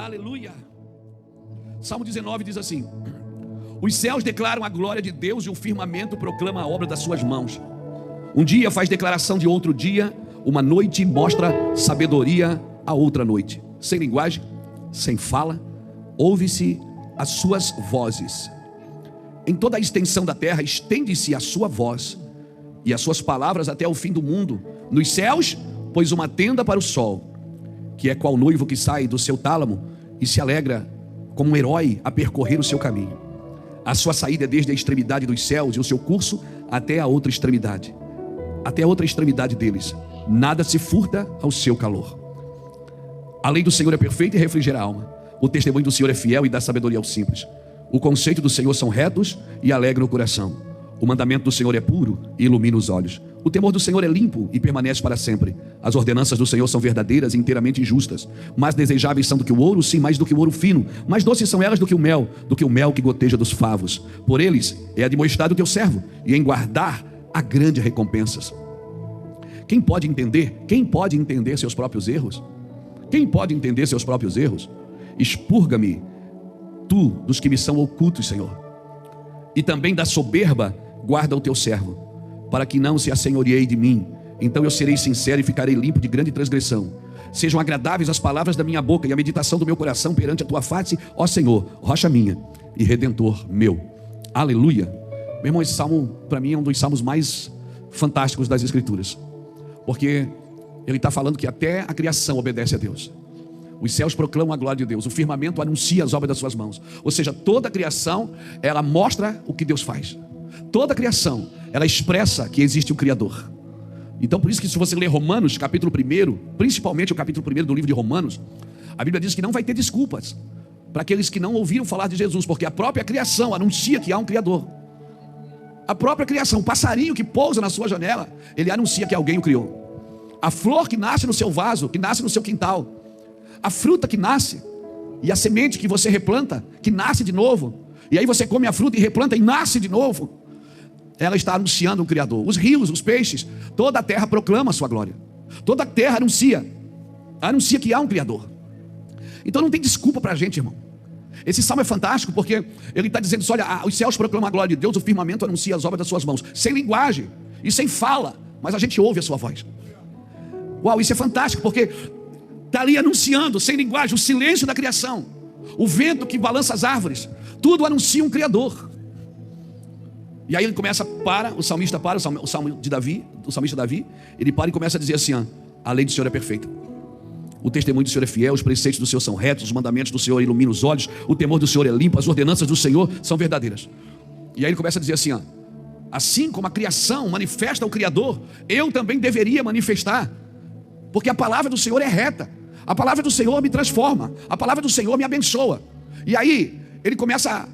Aleluia. Salmo 19 diz assim: os céus declaram a glória de Deus e o firmamento proclama a obra das suas mãos. Um dia faz declaração de outro dia, uma noite mostra sabedoria a outra noite. Sem linguagem, sem fala, ouve-se as suas vozes. Em toda a extensão da terra estende-se a sua voz e as suas palavras até o fim do mundo. Nos céus pôs uma tenda para o sol, que é qual noivo que sai do seu tálamo e se alegra como um herói a percorrer o seu caminho. A sua saída é desde a extremidade dos céus e o seu curso até a outra extremidade. Até a outra extremidade deles. Nada se furta ao seu calor. A lei do Senhor é perfeita e refrigera a alma. O testemunho do Senhor é fiel e dá sabedoria aos simples. O conceito do Senhor são retos e alegram o coração. O mandamento do Senhor é puro e ilumina os olhos. O temor do Senhor é limpo e permanece para sempre. As ordenanças do Senhor são verdadeiras e inteiramente justas. Mais desejáveis são do que o ouro, sim, mais do que o ouro fino. Mais doces são elas do que o mel que goteja dos favos. Por eles é admoestado o teu servo, e em guardar há grandes recompensas. Quem pode entender? Quem pode entender seus próprios erros? Quem pode entender seus próprios erros? Expurga-me, tu, dos que me são ocultos, Senhor. E também da soberba guarda o teu servo, para que não se assenhoreie de mim. Então eu serei sincero e ficarei limpo de grande transgressão. Sejam agradáveis as palavras da minha boca e a meditação do meu coração perante a tua face, ó Senhor, rocha minha e redentor meu. Aleluia. Meu irmão, esse salmo para mim é um dos salmos mais fantásticos das Escrituras, porque ele está falando que até a criação obedece a Deus. Os céus proclamam a glória de Deus, o firmamento anuncia as obras das suas mãos. Ou seja, toda a criação, ela mostra o que Deus faz. Toda a criação, ela expressa que existe um Criador. Então por isso que se você ler Romanos, capítulo 1, principalmente o capítulo 1 do livro de Romanos, a Bíblia diz que não vai ter desculpas para aqueles que não ouviram falar de Jesus, porque a própria criação anuncia que há um Criador. A própria criação, o passarinho que pousa na sua janela, ele anuncia que alguém o criou. A flor que nasce no seu vaso, que nasce no seu quintal, a fruta que nasce, e a semente que você replanta, que nasce de novo, e aí você come a fruta e replanta e nasce de novo, ela está anunciando um Criador. Os rios, os peixes, toda a terra proclama a sua glória. Toda a terra anuncia que há um Criador. Então não tem desculpa para a gente, irmão. Esse salmo é fantástico porque ele está dizendo assim, olha, os céus proclamam a glória de Deus, o firmamento anuncia as obras das suas mãos, sem linguagem e sem fala, mas a gente ouve a sua voz. Uau, isso é fantástico porque está ali anunciando, sem linguagem, o silêncio da criação, o vento que balança as árvores, tudo anuncia um Criador. E aí ele começa, o salmista para, o salmo de Davi, o salmista Davi, ele para e começa a dizer assim, a lei do Senhor é perfeita, o testemunho do Senhor é fiel, os preceitos do Senhor são retos, os mandamentos do Senhor iluminam os olhos, o temor do Senhor é limpo, as ordenanças do Senhor são verdadeiras. E aí ele começa a dizer assim, assim como a criação manifesta o Criador, eu também deveria manifestar, porque a palavra do Senhor é reta, a palavra do Senhor me transforma, a palavra do Senhor me abençoa. E aí ele começa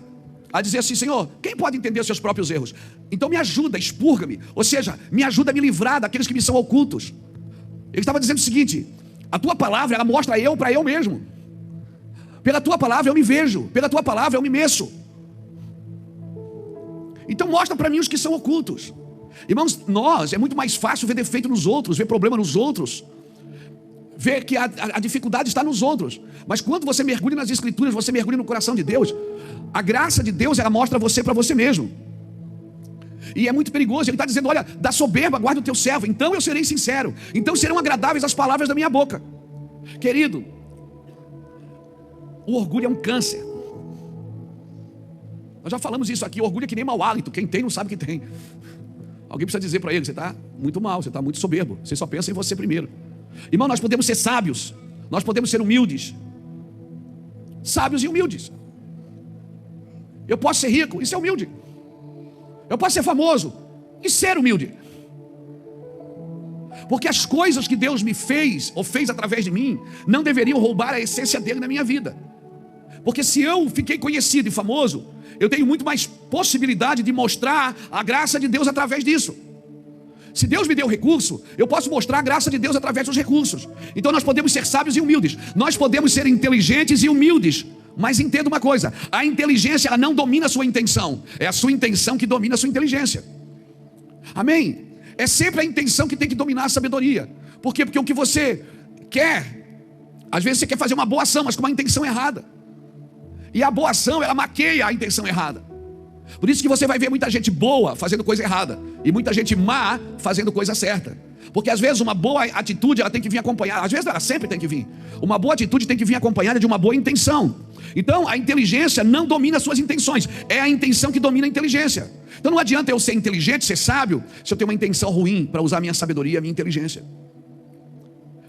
a dizer assim, Senhor, quem pode entender os seus próprios erros? Então me ajuda, expurga-me, ou seja, me ajuda a me livrar daqueles que me são ocultos. Ele estava dizendo o seguinte, a tua palavra, ela mostra eu para eu mesmo. Pela tua palavra eu me vejo, pela tua palavra eu me meço. Então mostra para mim os que são ocultos. Irmãos, é muito mais fácil ver defeito nos outros, ver problema nos outros, ver que a dificuldade está nos outros. Mas quando você mergulha nas Escrituras, você mergulha no coração de Deus, a graça de Deus, ela mostra você para você mesmo. E é muito perigoso, ele está dizendo, olha, da soberba guarda o teu servo, então eu serei sincero, então serão agradáveis as palavras da minha boca. Querido, o orgulho é um câncer. Nós já falamos isso aqui, o orgulho é que nem mau hálito, quem tem não sabe que tem. Alguém precisa dizer para ele, você está muito mal, você está muito soberbo, você só pensa em você primeiro. Irmão, nós podemos ser sábios, nós podemos ser humildes, sábios e humildes. Eu posso ser rico e ser humilde. Eu posso ser famoso e ser humilde. Porque as coisas que Deus me fez, ou fez através de mim, não deveriam roubar a essência dele na minha vida. Porque se eu fiquei conhecido e famoso, eu tenho muito mais possibilidade de mostrar a graça de Deus através disso. Se Deus me deu recurso, eu posso mostrar a graça de Deus através dos recursos. Então nós podemos ser sábios e humildes. Nós podemos ser inteligentes e humildes. Mas entenda uma coisa, a inteligência, ela não domina a sua intenção, é a sua intenção que domina a sua inteligência. Amém? É sempre a intenção que tem que dominar a sabedoria. Por quê? Porque o que você quer, Às vezes você quer fazer uma boa ação, mas com uma intenção errada. E a boa ação, ela maqueia a intenção errada. Por isso que você vai ver muita gente boa fazendo coisa errada e muita gente má fazendo coisa certa. Porque às vezes uma boa atitude, ela tem que vir acompanhada. Às vezes ela sempre tem que vir. Uma boa atitude tem que vir acompanhada de uma boa intenção. Então a inteligência não domina as suas intenções. É a intenção que domina a inteligência. Então não adianta eu ser inteligente, ser sábio, se eu tenho uma intenção ruim para usar a minha sabedoria, a minha inteligência.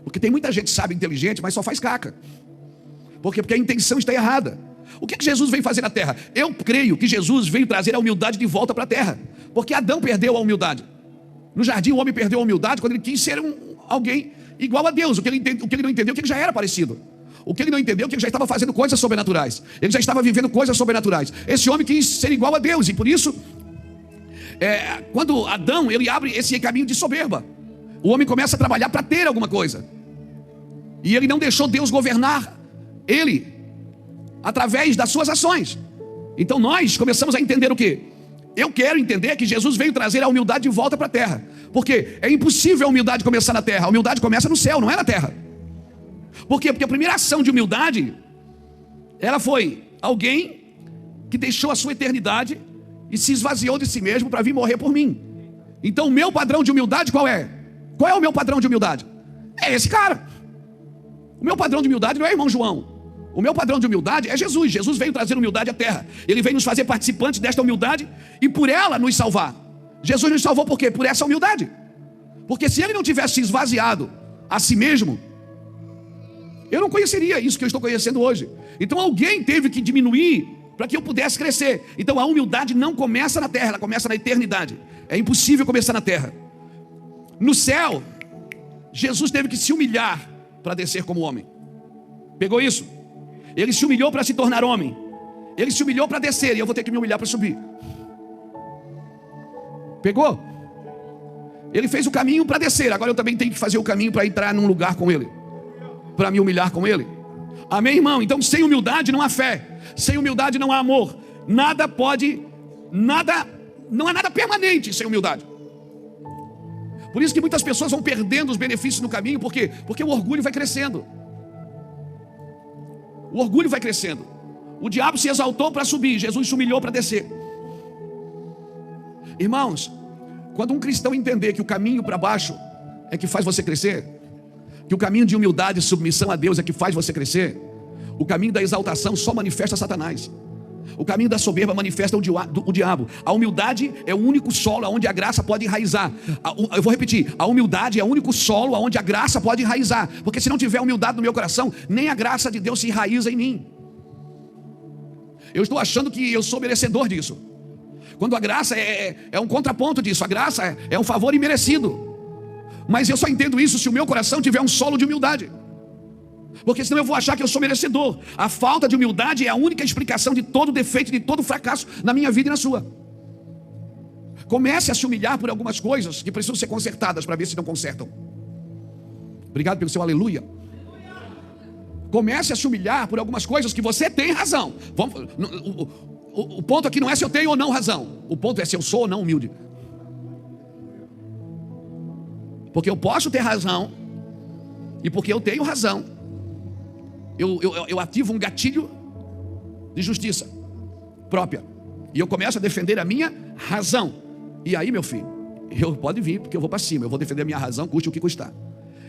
Porque tem muita gente sábia e inteligente, mas só faz caca. Por quê? Porque a intenção está errada. O que Jesus veio fazer na terra? Eu creio que Jesus veio trazer a humildade de volta para a terra. Porque Adão perdeu a humildade. No jardim o homem perdeu a humildade quando ele quis ser alguém igual a Deus. O que ele não entendeu é que ele já era parecido. O que ele não entendeu é que ele já estava fazendo coisas sobrenaturais. Ele já estava vivendo coisas sobrenaturais. Esse homem quis ser igual a Deus. E por isso, quando Adão ele abre esse caminho de soberba, o homem começa a trabalhar para ter alguma coisa. E ele não deixou Deus governar ele através das suas ações. Então nós começamos a entender o quê? Eu quero entender que Jesus veio trazer a humildade de volta para a terra. Porque é impossível a humildade começar na terra. A humildade começa no céu, não é na terra. Por quê? Porque a primeira ação de humildade, ela foi alguém que deixou a sua eternidade e se esvaziou de si mesmo para vir morrer por mim. Então o meu padrão de humildade qual é? Qual é o meu padrão de humildade? É esse cara. O meu padrão de humildade não é irmão João. O meu padrão de humildade é Jesus. Jesus veio trazer humildade à terra. Ele veio nos fazer participantes desta humildade e por ela nos salvar. Jesus nos salvou por quê? Por essa humildade. Porque se ele não tivesse esvaziado a si mesmo, eu não conheceria isso que eu estou conhecendo hoje. Então alguém teve que diminuir para que eu pudesse crescer. Então a humildade não começa na terra, ela começa na eternidade. É impossível começar na terra. No céu, Jesus teve que se humilhar para descer como homem. Pegou isso? Ele se humilhou para se tornar homem. Ele se humilhou para descer e eu vou ter que me humilhar para subir. Pegou? Ele fez o caminho para descer. Agora eu também tenho que fazer o caminho para entrar num lugar com ele, para me humilhar com ele. Amém, irmão? Então sem humildade não há fé. Sem humildade não há amor. Não há nada permanente sem humildade. Por isso que muitas pessoas vão perdendo os benefícios no caminho. Por quê? Porque o orgulho vai crescendo. O orgulho vai crescendo. O diabo se exaltou para subir, Jesus se humilhou para descer. Irmãos, quando um cristão entender que o caminho para baixo é que faz você crescer, que o caminho de humildade e submissão a Deus é que faz você crescer, o caminho da exaltação só manifesta Satanás. O caminho da soberba manifesta o diabo. A humildade é o único solo onde a graça pode enraizar. Eu vou repetir, a humildade é o único solo onde a graça pode enraizar. Porque se não tiver humildade no meu coração, nem a graça de Deus se enraiza em mim. Eu estou achando que eu sou merecedor disso, quando a graça é um contraponto disso. A graça é um favor imerecido. Mas eu só entendo isso se o meu coração tiver um solo de humildade. Porque senão eu vou achar que eu sou merecedor. A falta de humildade é a única explicação de todo defeito, de todo fracasso na minha vida e na sua. Comece a se humilhar por algumas coisas que precisam ser consertadas para ver se não consertam. Obrigado pelo seu aleluia. Comece a se humilhar por algumas coisas que você tem razão. O ponto aqui não é se eu tenho ou não razão. O ponto é se eu sou ou não humilde. Porque eu posso ter razão, e porque eu tenho razão, eu ativo um gatilho de justiça própria. E eu começo a defender a minha razão. E aí, meu filho, eu pode vir, porque eu vou para cima. Eu vou defender a minha razão, custe o que custar.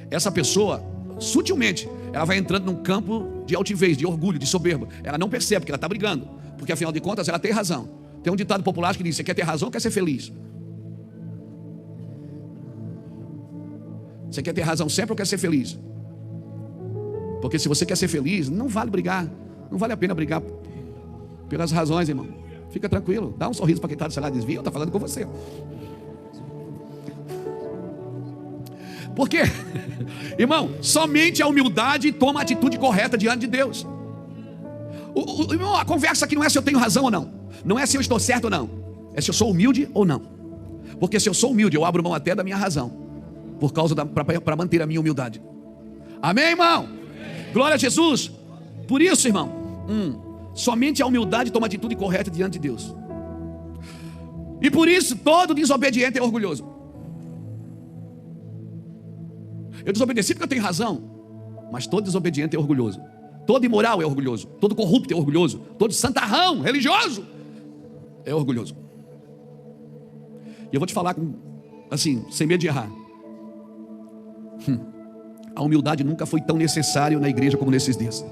Essa pessoa, sutilmente, ela vai entrando num campo de altivez, de orgulho, de soberba. Ela não percebe que ela está brigando, porque afinal de contas ela tem razão. Tem um ditado popular que diz: você quer ter razão ou quer ser feliz? Você quer ter razão sempre ou quer ser feliz? Porque se você quer ser feliz, não vale brigar. Não vale a pena brigar pelas razões, irmão. Fica tranquilo, dá um sorriso para quem está do seu lado e diz: viu, está falando com você. Por quê? Irmão, somente a humildade toma a atitude correta diante de Deus. Irmão, a conversa aqui não é se eu tenho razão ou não. Não é se eu estou certo ou não. É se eu sou humilde ou não. Porque se eu sou humilde, eu abro mão até da minha razão, por causa para manter a minha humildade. Amém, irmão? Amém. Glória a Jesus. Por isso, irmão, somente a humildade toma a atitude correta diante de Deus. E por isso todo desobediente é orgulhoso. Eu desobedeci porque eu tenho razão. Mas todo desobediente é orgulhoso. Todo imoral é orgulhoso. Todo corrupto é orgulhoso. Todo santarrão, religioso, é orgulhoso. E eu vou te falar assim, sem medo de errar. A humildade nunca foi tão necessária na igreja como nesses dias.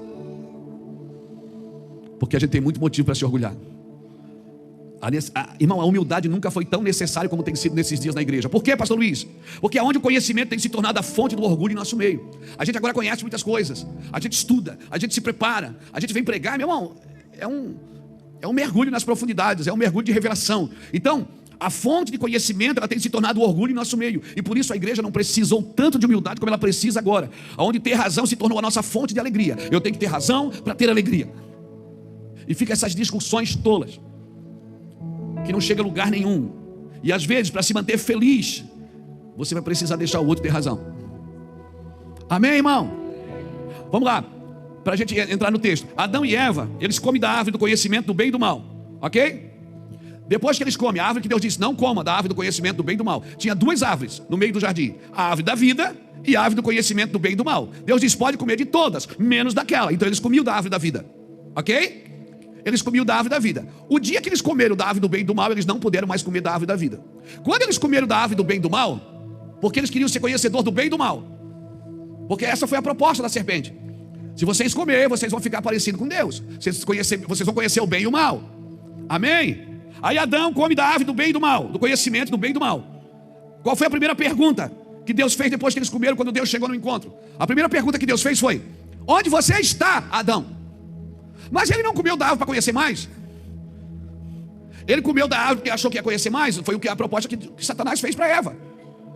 Porque a gente tem muito motivo para se orgulhar. Irmão, a humildade nunca foi tão necessária como tem sido nesses dias na igreja. Por quê, pastor Luiz? Porque é onde o conhecimento tem se tornado a fonte do orgulho em nosso meio. A gente agora conhece muitas coisas. A gente estuda, a gente se prepara, a gente vem pregar. Meu irmão, é um mergulho nas profundidades, é um mergulho de revelação. Então, a fonte de conhecimento, ela tem se tornado o orgulho em nosso meio. E por isso a igreja não precisou tanto de humildade como ela precisa agora. Onde ter razão se tornou a nossa fonte de alegria. Eu tenho que ter razão para ter alegria. E fica essas discussões tolas, que não chega a lugar nenhum. E às vezes, para se manter feliz, você vai precisar deixar o outro ter razão. Amém, irmão? Vamos lá, para a gente entrar no texto. Adão e Eva, eles comem da árvore do conhecimento do bem e do mal, ok? Depois que eles comem a árvore que Deus disse, não coma da árvore do conhecimento do bem e do mal. Tinha duas árvores no meio do jardim, a árvore da vida e a árvore do conhecimento do bem e do mal. Deus disse, pode comer de todas, menos daquela. Então eles comiam da árvore da vida, ok? Eles comiam da árvore da vida. O dia que eles comeram da árvore do bem e do mal, eles não puderam mais comer da árvore da vida. Quando eles comeram da árvore do bem e do mal, porque eles queriam ser conhecedor do bem e do mal, porque essa foi a proposta da serpente. Se vocês comerem, vocês vão ficar parecidos com Deus. Vocês vão conhecer o bem e o mal. Amém? Aí Adão come da árvore do bem e do mal, do conhecimento do bem e do mal. Qual foi a primeira pergunta que Deus fez depois que eles comeram, quando Deus chegou no encontro? A primeira pergunta que Deus fez foi: onde você está, Adão? Mas ele não comeu da árvore para conhecer mais. Ele comeu da árvore porque achou que ia conhecer mais. Foi a proposta que Satanás fez para Eva.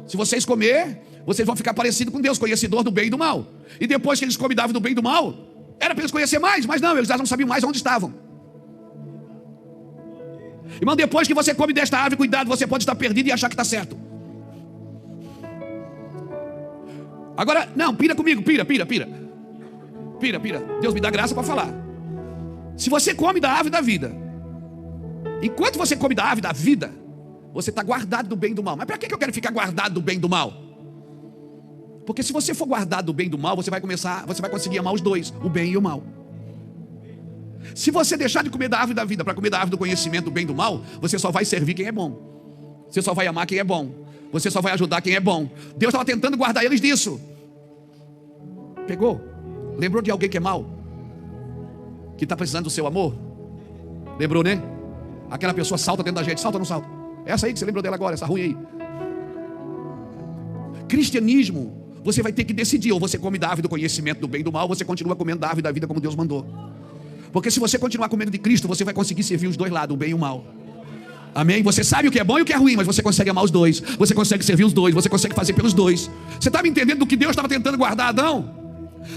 Se vocês comer, vocês vão ficar parecidos com Deus, conhecedor do bem e do mal. E depois que eles comem da árvore do bem e do mal, era para eles conhecer mais, mas não, eles já não sabiam mais onde estavam. Irmão, depois que você come desta árvore, cuidado, você pode estar perdido e achar que está certo. Agora, não, pira comigo, pira. Deus me dá graça para falar. Se você come da árvore da vida, enquanto você come da árvore da vida, você está guardado do bem e do mal. Mas para que eu quero ficar guardado do bem e do mal? Porque se você for guardado do bem e do mal, você vai conseguir amar os dois, o bem e o mal. Se você deixar de comer da árvore da vida para comer da árvore do conhecimento do bem e do mal, você só vai servir quem é bom. Você só vai amar quem é bom. Você só vai ajudar quem é bom. Deus estava tentando guardar eles disso. Pegou? Lembrou de alguém que é mau? Que está precisando do seu amor? Lembrou, né? Aquela pessoa salta dentro da gente. Salta ou não salta? Essa aí que você lembrou dela agora, essa ruim aí. Cristianismo, você vai ter que decidir. Ou você come da árvore do conhecimento do bem e do mal, ou você continua comendo da árvore da vida como Deus mandou. Porque se você continuar comendo de Cristo, você vai conseguir servir os dois lados, o bem e o mal. Amém? Você sabe o que é bom e o que é ruim, mas você consegue amar os dois. Você consegue servir os dois, você consegue fazer pelos dois. Você está me entendendo do que Deus estava tentando guardar Adão?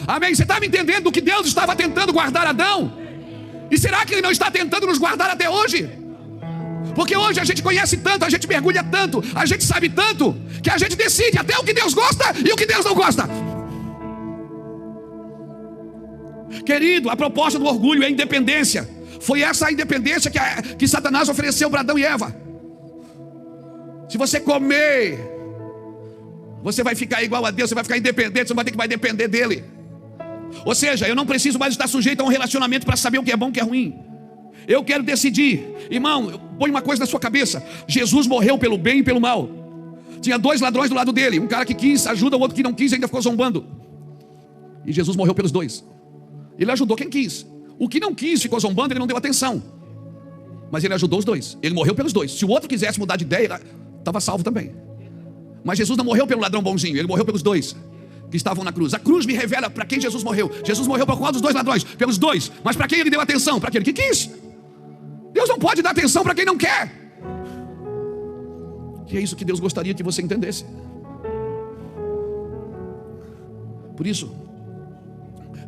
Amém? Você está me entendendo do que Deus estava tentando guardar Adão? E será que Ele não está tentando nos guardar até hoje? Porque hoje a gente conhece tanto, a gente mergulha tanto, a gente sabe tanto, que a gente decide até o que Deus gosta e o que Deus não gosta. Querido, a proposta do orgulho é a independência. Foi essa a independência que Satanás ofereceu para Adão e Eva. Se você comer, você vai ficar igual a Deus, você vai ficar independente, você vai ter que depender dele. Ou seja, eu não preciso mais estar sujeito a um relacionamento para saber o que é bom e o que é ruim. Eu quero decidir. Irmão, põe uma coisa na sua cabeça: Jesus morreu pelo bem e pelo mal. Tinha dois ladrões do lado dele, um cara que quis ajuda, o outro que não quis e ainda ficou zombando. E Jesus morreu pelos dois. Ele ajudou quem quis. O que não quis ficou zombando, ele não deu atenção. Mas ele ajudou os dois. Ele morreu pelos dois. Se o outro quisesse mudar de ideia, ele estava salvo também. Mas Jesus não morreu pelo ladrão bonzinho, ele morreu pelos dois que estavam na cruz. A cruz me revela para quem Jesus morreu. Jesus morreu para qual dos dois ladrões? Pelos dois. Mas para quem ele deu atenção? Para aquele que quis. Deus não pode dar atenção para quem não quer. E é isso que Deus gostaria que você entendesse. Por isso,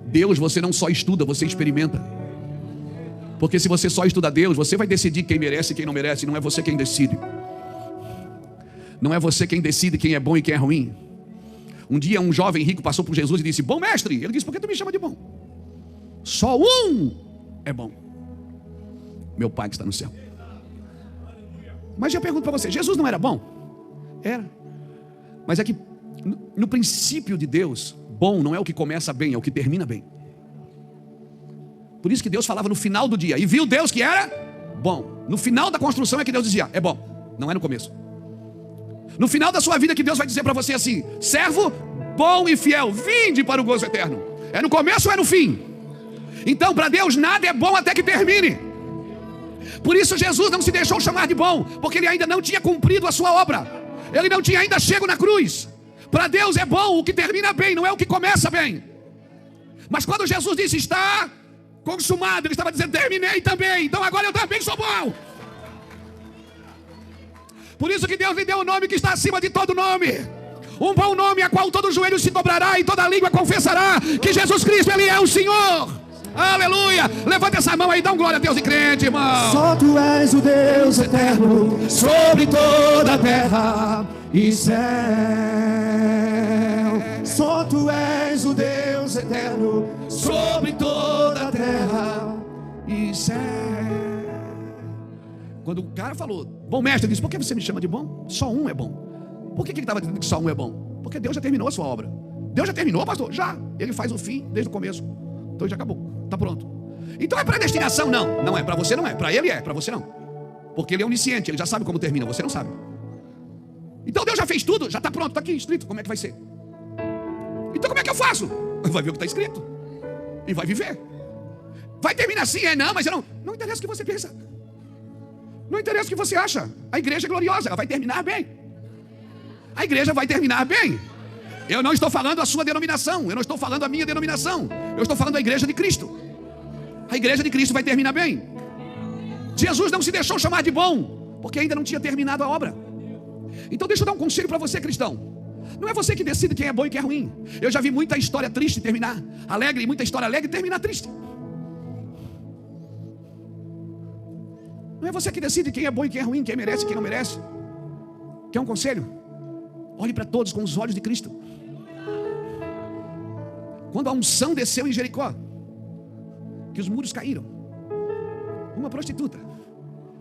Deus você não só estuda, você experimenta. Porque se você só estuda Deus, você vai decidir quem merece e quem não merece. Não é você quem decide. Não é você quem decide quem é bom e quem é ruim. Um dia um jovem rico passou por Jesus e disse: bom mestre. Ele disse: por que tu me chama de bom? Só um é bom, meu Pai que está no céu. Mas eu pergunto para você: Jesus não era bom? Era. Mas é que no princípio de Deus, Bom não é o que começa bem, é o que termina bem. Por isso que Deus falava no final do dia. E viu Deus que era bom. No final da construção é que Deus dizia, é bom. Não é no começo. No final da sua vida que Deus vai dizer para você assim, servo bom e fiel, vinde para o gozo eterno. É no começo ou é no fim? Então para Deus nada é bom até que termine. Por isso Jesus não se deixou chamar de bom, porque ele ainda não tinha cumprido a sua obra. Ele não tinha ainda chego na cruz. Para Deus é bom o que termina bem, não é o que começa bem. Mas quando Jesus disse está consumado, ele estava dizendo terminei também, então agora eu também sou bom. Por isso que Deus lhe deu o nome que está acima de todo nome. Um bom nome a qual todo joelho se dobrará e toda língua confessará que Jesus Cristo, Ele é o Senhor. Aleluia. Levanta essa mão aí, dá um glória a Deus de crente, irmão. Só Tu és o Deus eterno sobre toda a terra e céu. Só Tu és o Deus eterno sobre toda a terra e céu. Quando o cara falou, bom mestre, ele disse, por que você me chama de bom? Só um é bom. Por que ele estava dizendo que só um é bom? Porque Deus já terminou a sua obra. Deus já terminou, pastor? Já. Ele faz o fim desde o começo. Então já acabou, está pronto. Então é predestinação? Não, não é. Para você não é, para ele é, para você não. Porque ele é onisciente, ele já sabe como termina, você não sabe. Então Deus já fez tudo, já está pronto, está aqui escrito, como é que vai ser? Então como é que eu faço? Vai ver o que está escrito e vai viver. Vai terminar assim? Não, mas eu não. Não interessa o que você pensa. Não interessa o que você acha. A igreja é gloriosa, ela vai terminar bem. A igreja vai terminar bem. Eu não estou falando a sua denominação, eu não estou falando a minha denominação. Eu estou falando a igreja de Cristo. A igreja de Cristo vai terminar bem. Jesus não se deixou chamar de bom, porque ainda não tinha terminado a obra. Então deixa eu dar um conselho para você, cristão. Não é você que decide quem é bom e quem é ruim. Eu já vi muita história triste terminar alegre, e muita história alegre terminar triste. Não é você que decide quem é bom e quem é ruim, quem merece e quem não merece. Quer um conselho? Olhe para todos com os olhos de Cristo. Quando a unção desceu em Jericó, que os muros caíram, uma prostituta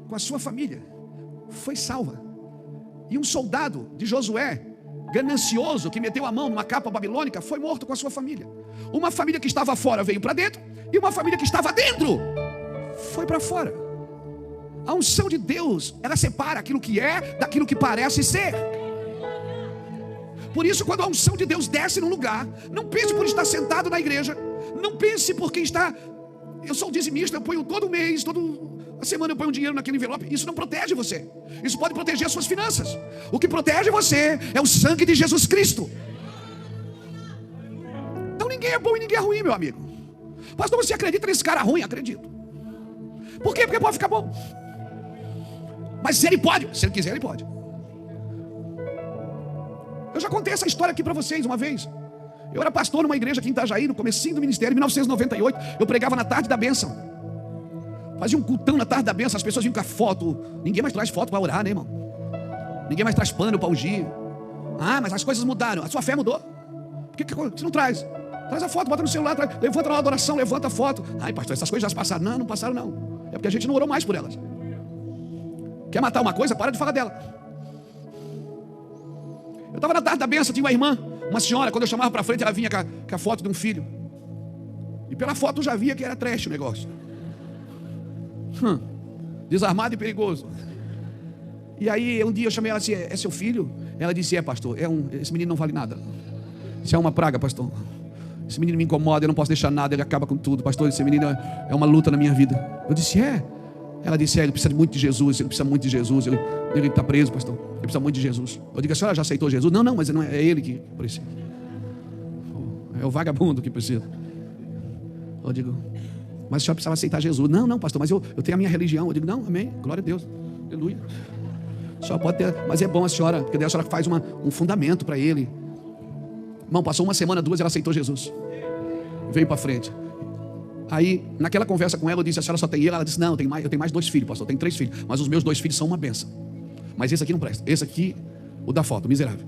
com a sua família foi salva. E um soldado de Josué, ganancioso, que meteu a mão numa capa babilônica, foi morto com a sua família. Uma família que estava fora veio para dentro, e uma família que estava dentro foi para fora. A unção de Deus, ela separa aquilo que é daquilo que parece ser. Por isso, quando a unção de Deus desce num lugar, não pense por estar sentado na igreja, não pense porque está... Eu sou dizimista, eu ponho todo mês, toda semana eu ponho dinheiro naquele envelope. Isso não protege você. Isso pode proteger as suas finanças. O que protege você é o sangue de Jesus Cristo. Então ninguém é bom e ninguém é ruim, meu amigo. Pastor, você acredita nesse cara ruim? Acredito. Por quê? Porque pode ficar bom. Mas se ele pode, se ele quiser, ele pode. Eu já contei essa história aqui para vocês uma vez. Eu era pastor numa igreja aqui em Itajaí, no comecinho do ministério, em 1998. Eu pregava na tarde da bênção. Fazia um cultão na tarde da bênção. As pessoas vinham com a foto. Ninguém mais traz foto para orar, né, irmão? Ninguém mais traz pano para ungir. Ah, mas as coisas mudaram. A sua fé mudou. Por que você não traz? Traz a foto, bota no celular, levanta na adoração, levanta a foto. Ai, pastor, essas coisas já passaram. Não, não passaram não. É porque a gente não orou mais por elas. Quer matar uma coisa? Para de falar dela. Eu estava na tarde da bênção, tinha uma irmã, uma senhora, quando eu chamava para frente, ela vinha com a foto de um filho. E pela foto eu já via que era trash o negócio. Desarmado e perigoso. E aí um dia eu chamei ela assim, é seu filho? Ela disse, pastor, esse menino não vale nada. Isso é uma praga, pastor. Esse menino me incomoda, eu não posso deixar nada, ele acaba com tudo. Pastor, esse menino é uma luta na minha vida. Eu disse, Ela disse, ele precisa muito de Jesus, ele precisa muito de Jesus. Ele está preso, pastor. Ele precisa muito de Jesus. Eu digo, a senhora já aceitou Jesus? Não, mas não é ele que precisa. É o vagabundo que precisa. Eu digo, mas a senhora precisava aceitar Jesus. Não, pastor, mas eu tenho a minha religião. Eu digo, não, amém, glória a Deus, aleluia. A senhora pode ter, mas é bom a senhora, porque daí a senhora faz um fundamento para ele. Irmão, passou uma semana, 2, ela aceitou Jesus. Veio para frente. Aí, naquela conversa com ela, eu disse, a senhora só tem ele? Ela disse, não, eu tenho mais 2 filhos, pastor, eu tenho 3 filhos. Mas os meus 2 filhos são uma bênção. Mas esse aqui não presta. Esse aqui, o da foto, miserável.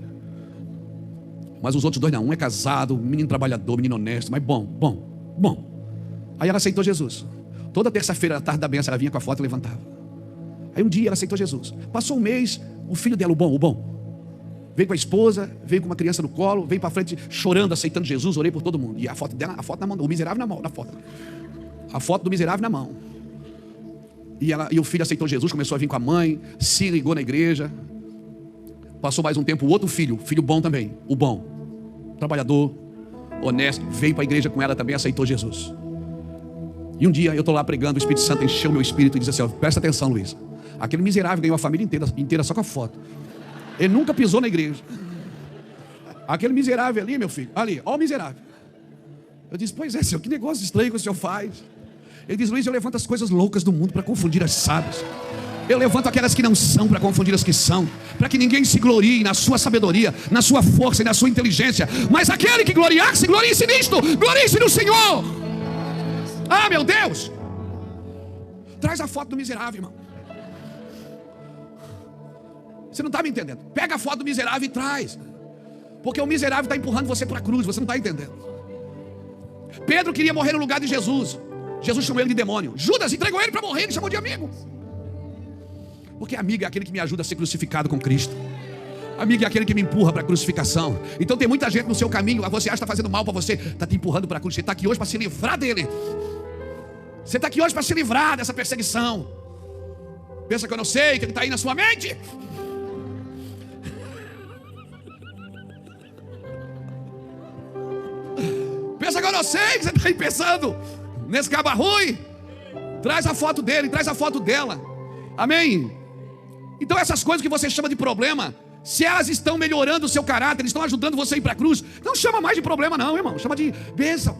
Mas os outros 2 não. Um é casado, menino trabalhador, menino honesto, mas bom. Aí ela aceitou Jesus. Toda terça-feira, à tarde da bênção, ela vinha com a foto e levantava. Aí um dia ela aceitou Jesus. Passou um mês, o filho dela, o bom. Veio com a esposa, veio com uma criança no colo, veio para frente chorando, aceitando Jesus. Orei por todo mundo. E a foto dela, a foto na mão, o miserável na mão, na foto. A foto do miserável na mão. E o filho aceitou Jesus, começou a vir com a mãe, se ligou na igreja. Passou mais um tempo, o outro filho bom também, o bom, trabalhador, honesto, veio para a igreja com ela também, aceitou Jesus. E um dia eu estou lá pregando, o Espírito Santo encheu meu espírito e disse assim, ó, presta atenção, Luiz. Aquele miserável ganhou a família inteira só com a foto. Ele nunca pisou na igreja. Aquele miserável ali, meu filho, ali, ó o miserável. Eu disse, pois é, senhor, que negócio estranho que o senhor faz. Ele diz, Luiz, eu levanto as coisas loucas do mundo para confundir as sábias. Eu levanto aquelas que não são para confundir as que são, para que ninguém se glorie na sua sabedoria, na sua força e na sua inteligência. Mas aquele que gloriar-se, glorie-se nisto, glorie-se no Senhor. Ah, meu Deus. Traz a foto do miserável, irmão. Você não está me entendendo. Pega a foto do miserável e traz. Porque o miserável está empurrando você para a cruz, você não está entendendo. Pedro queria morrer no lugar de Jesus. Jesus chamou ele de demônio. Judas entregou ele para morrer, ele chamou de amigo. Porque amigo é aquele que me ajuda a ser crucificado com Cristo. Amigo é aquele que me empurra para a crucificação. Então tem muita gente no seu caminho, você acha que está fazendo mal para você, está te empurrando para a cruz. Você está aqui hoje para se livrar dele. Você está aqui hoje para se livrar dessa perseguição. Pensa que eu não sei, que ele está aí na sua mente? Pensa que eu não sei, que você está aí pensando nesse caba ruim? Traz a foto dele, traz a foto dela. Amém? Então essas coisas que você chama de problema, se elas estão melhorando o seu caráter, estão ajudando você a ir para a cruz, não chama mais de problema não, irmão. Chama de bênção.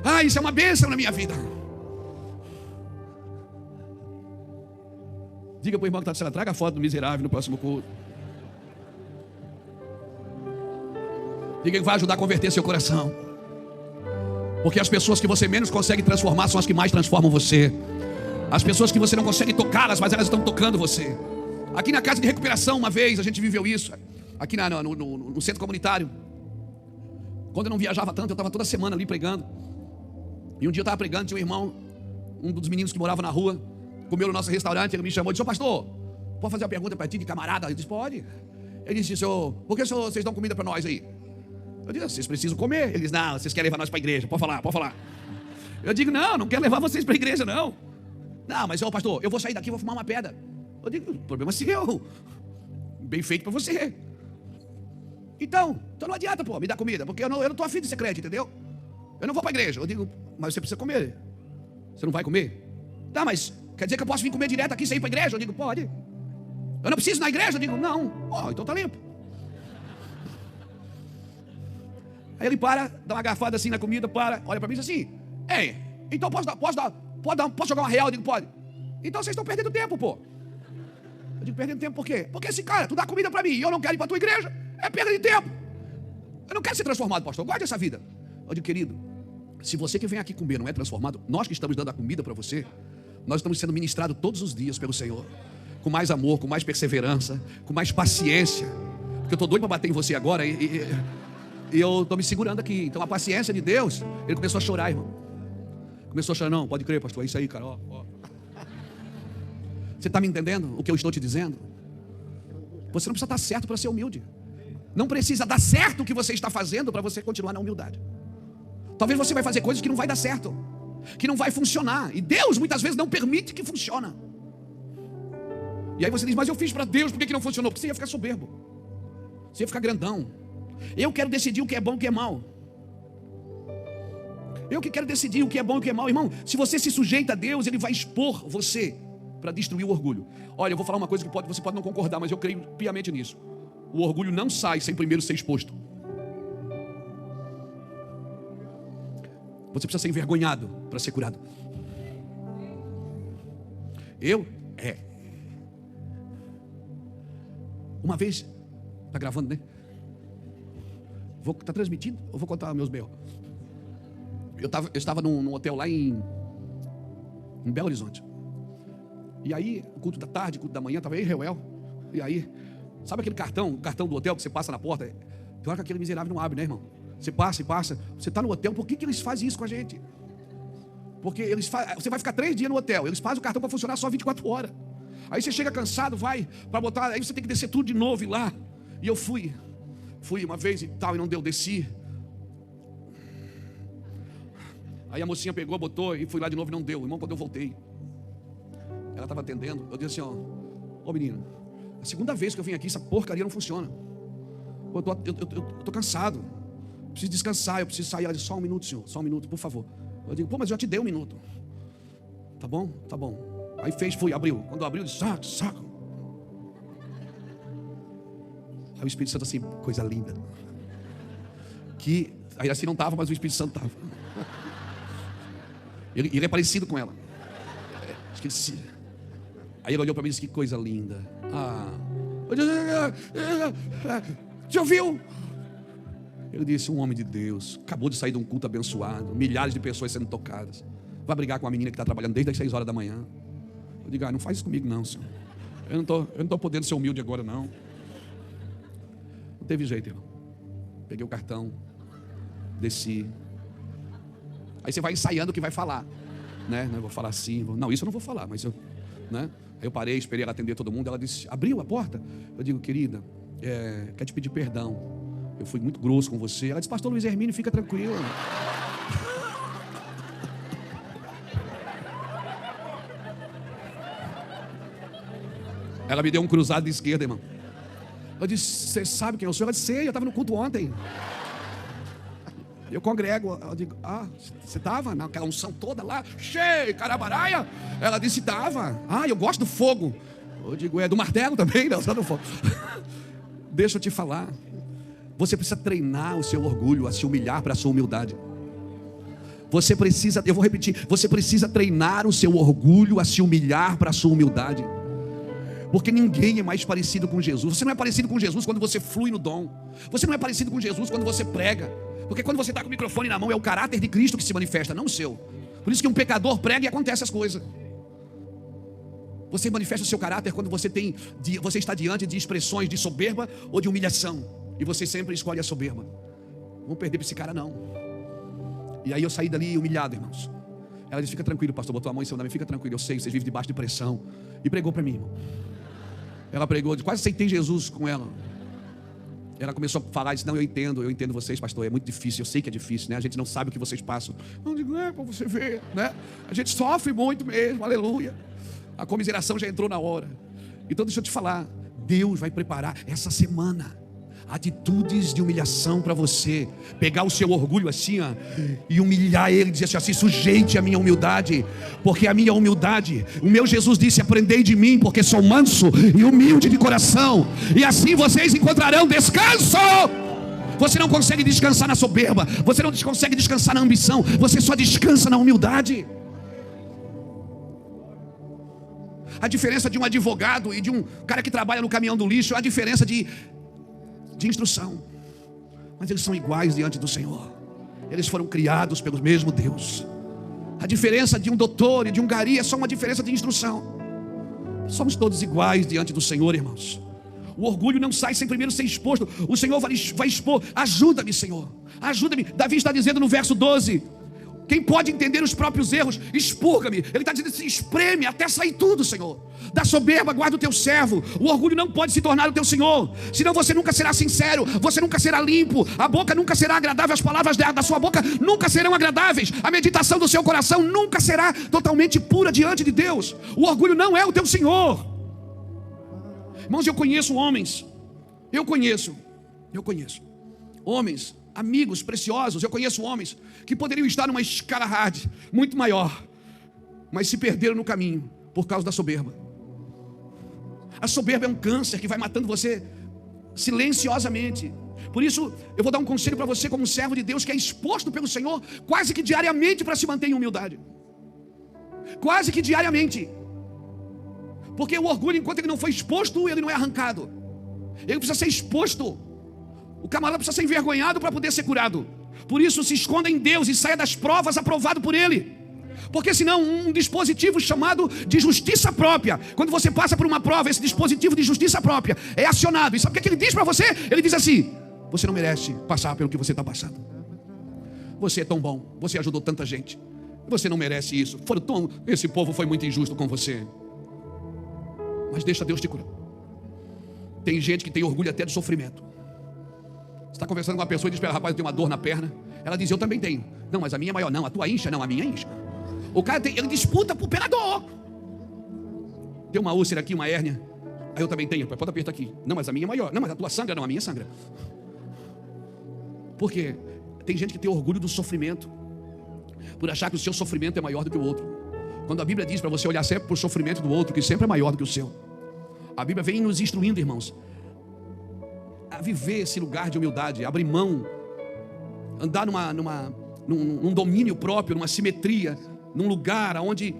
Ah, isso é uma bênção na minha vida. Diga para o irmão que está dizendo, traga a foto do miserável no próximo culto. Diga que vai ajudar a converter seu coração. Porque as pessoas que você menos consegue transformar são as que mais transformam você. As pessoas que você não consegue tocá-las, mas elas estão tocando você. Aqui na casa de recuperação, uma vez, a gente viveu isso. Aqui no centro comunitário. Quando eu não viajava tanto, eu estava toda semana ali pregando. E um dia eu estava pregando, tinha um irmão, um dos meninos que morava na rua, comeu no nosso restaurante, ele me chamou e disse, ô pastor, posso fazer uma pergunta para ti de camarada? Eu disse, pode. Ele disse, senhor, por que vocês dão comida para nós aí? Eu disse, vocês precisam comer. Ele disse, não, vocês querem levar nós para a igreja, pode falar, pode falar. Eu digo, não quero levar vocês para a igreja, não. Não, mas ô pastor, eu vou sair daqui e vou fumar uma pedra. Eu digo, o problema é seu. Bem feito para você. Então não adianta, pô, me dar comida, porque eu não estou afim de ser crente, entendeu? Eu não vou para a igreja. Eu digo, mas você precisa comer. Você não vai comer? Tá, mas quer dizer que eu posso vir comer direto aqui sem ir para a igreja? Eu digo, pode. Eu não preciso ir na igreja? Eu digo, não. Ó, então tá limpo. Aí ele para, dá uma garfada assim na comida, olha para mim e diz assim, ei, então posso jogar uma real? Eu digo, pode. Então vocês estão perdendo tempo, pô. Eu digo, perdendo tempo por quê? Porque esse cara, tu dá comida para mim e eu não quero ir para a tua igreja, é perda de tempo. Eu não quero ser transformado, pastor, guarde essa vida. Eu digo, querido, se você que vem aqui comer não é transformado, nós que estamos dando a comida para você, nós estamos sendo ministrados todos os dias pelo Senhor, com mais amor, com mais perseverança, com mais paciência, porque eu estou doido para bater em você agora e eu estou me segurando aqui. Então a paciência de Deus, ele começou a chorar, irmão. Começou a chorar, não, pode crer, pastor, é isso aí, cara, ó. Você está me entendendo o que eu estou te dizendo? Você não precisa estar certo para ser humilde. Não precisa dar certo o que você está fazendo para você continuar na humildade. Talvez você vai fazer coisas que não vai dar certo, que não vai funcionar. E Deus muitas vezes não permite que funcione. E aí você diz, mas eu fiz para Deus, por que não funcionou? Porque você ia ficar soberbo. Você ia ficar grandão. Eu quero decidir o que é bom e o que é mal. Eu que quero decidir o que é bom e o que é mal. Irmão, se você se sujeita a Deus, Ele vai expor você para destruir o orgulho. Olha, eu vou falar uma coisa que você pode não concordar, mas eu creio piamente nisso. O orgulho não sai sem primeiro ser exposto. Você precisa ser envergonhado para ser curado. Uma vez, tá gravando, né? Tá transmitindo? Ou vou contar meus B.O.? Eu estava num hotel lá em Belo Horizonte. E aí, o culto da tarde, o culto da manhã, estava aí em Reuel. E aí, sabe aquele cartão, o cartão do hotel que você passa na porta? Tem hora que aquele miserável não abre, né, irmão? Você passa e passa. Você está no hotel, por que eles fazem isso com a gente? Porque você vai ficar 3 dias no hotel. Eles fazem o cartão para funcionar só 24 horas. Aí você chega cansado, vai para botar, aí você tem que descer tudo de novo e lá. E eu fui uma vez e tal, e não deu, desci. Aí a mocinha pegou, botou, e fui lá de novo e não deu. Irmão, quando eu voltei, ela estava atendendo, eu disse assim, ô menino, a segunda vez que eu vim aqui, essa porcaria não funciona. Eu tô cansado, preciso descansar, eu preciso sair. Ela disse, só um minuto, senhor, só um minuto, por favor. Eu digo, pô, mas eu já te dei um minuto. Tá bom? Tá bom. Aí fui, abriu. Quando abriu, eu disse, saco. Aí o Espírito Santo assim, coisa linda. Aí assim não estava, mas o Espírito Santo estava. Ele é parecido com ela. Esqueci. Aí ele olhou para mim e disse, que coisa linda. Você ouviu? Ele disse, um homem de Deus, acabou de sair de um culto abençoado, milhares de pessoas sendo tocadas. Vai brigar com a menina que está trabalhando desde as 6 horas da manhã. Eu digo, não faz isso comigo não, senhor. Eu não estou podendo ser humilde agora não. Não teve jeito, irmão. Peguei o cartão, desci. Aí você vai ensaiando o que vai falar, né? Eu vou falar assim, não, isso eu não vou falar, mas eu, né? Aí eu parei, esperei ela atender todo mundo. Ela disse, abriu a porta? Eu digo, querida, quer te pedir perdão. Eu fui muito grosso com você. Ela disse, pastor Luiz Hermínio, fica tranquilo. Ela me deu um cruzado de esquerda, irmão. Eu disse, você sabe quem eu sou? Ela disse, sei, eu estava no culto ontem. Eu congrego. Eu digo, você estava naquela unção toda lá, cheio, carabaraia? Ela disse, estava. Eu gosto do fogo. Eu digo, do martelo também, não, só do fogo. Deixa eu te falar. Você precisa treinar o seu orgulho a se humilhar para a sua humildade. Você precisa, eu vou repetir, você precisa treinar o seu orgulho a se humilhar para a sua humildade. Porque ninguém é mais parecido com Jesus. Você não é parecido com Jesus quando você flui no dom. Você não é parecido com Jesus quando você prega. Porque quando você está com o microfone na mão, é o caráter de Cristo que se manifesta, não o seu. Por isso que um pecador prega e acontece as coisas. Você manifesta o seu caráter quando você está diante de expressões de soberba ou de humilhação. E você sempre escolhe a soberba. Não vamos perder para esse cara não. E aí eu saí dali humilhado, irmãos. Ela disse, fica tranquilo, pastor, botou a mão em cima da mim, fica tranquilo, eu sei, vocês vivem debaixo de pressão. E pregou para mim, irmão. Ela pregou, quase aceitei Jesus com ela. Ela começou a falar, disse, não, eu entendo vocês, pastor, é muito difícil, eu sei que é difícil, né? A gente não sabe o que vocês passam. Eu digo, para você ver, né? A gente sofre muito mesmo, aleluia. A comiseração já entrou na hora. Então deixa eu te falar, Deus vai preparar essa semana atitudes de humilhação para você. Pegar o seu orgulho assim, e humilhar ele, dizer assim, sujeite a minha humildade, porque a minha humildade, o meu Jesus disse, aprendei de mim, porque sou manso e humilde de coração, e assim vocês encontrarão descanso. Você não consegue descansar na soberba, você não consegue descansar na ambição, você só descansa na humildade. A diferença de um advogado e de um cara que trabalha no caminhão do lixo é a diferença de instrução, mas eles são iguais diante do Senhor. Eles foram criados pelo mesmo Deus. A diferença de um doutor e de um gari é só uma diferença de instrução. Somos todos iguais diante do Senhor, irmãos. O orgulho não sai sem primeiro ser exposto. O Senhor vai expor. Ajuda-me, Senhor, ajuda-me. Davi está dizendo no verso 12, quem pode entender os próprios erros, expurga-me. Ele está dizendo assim, espreme até sair tudo, Senhor. Da soberba guarda o teu servo. O orgulho não pode se tornar o teu Senhor, senão você nunca será sincero, você nunca será limpo, a boca nunca será agradável, as palavras da sua boca nunca serão agradáveis, a meditação do seu coração nunca será totalmente pura diante de Deus. O orgulho não é o teu Senhor. Irmãos, eu conheço homens, eu conheço homens, amigos preciosos, eu conheço homens que poderiam estar numa escala hard muito maior, mas se perderam no caminho por causa da soberba. A soberba é um câncer que vai matando você silenciosamente. Por isso eu vou dar um conselho para você como um servo de Deus que é exposto pelo Senhor quase que diariamente para se manter em humildade. Quase que diariamente. Porque o orgulho, enquanto ele não foi exposto, ele não é arrancado. Ele precisa ser exposto. O camarada precisa ser envergonhado para poder ser curado. Por isso se esconda em Deus e saia das provas aprovado por Ele. Porque senão um dispositivo chamado de justiça própria, quando você passa por uma prova, esse dispositivo de justiça própria é acionado. E sabe o que ele diz para você? Ele diz assim, você não merece passar pelo que você está passando. Você é tão bom, você ajudou tanta gente, você não merece isso. Esse povo foi muito injusto com você. Mas deixa Deus te curar. Tem gente que tem orgulho até do sofrimento. Você está conversando com uma pessoa e diz para ela: rapaz, eu tenho uma dor na perna. Ela diz: eu também tenho. Não, mas a minha é maior. Não, a tua incha. Não, a minha incha. O cara ele disputa pela dor. Tem uma úlcera aqui, uma hérnia. Aí eu também tenho. Pode apertar aqui. Não, mas a minha é maior. Não, mas a tua sangra. Não, a minha sangra. Por quê? Tem gente que tem orgulho do sofrimento, por achar que o seu sofrimento é maior do que o outro. Quando a Bíblia diz para você olhar sempre para o sofrimento do outro, que sempre é maior do que o seu. A Bíblia vem nos instruindo, irmãos, a viver esse lugar de humildade, abrir mão, andar num domínio próprio, numa simetria, num lugar onde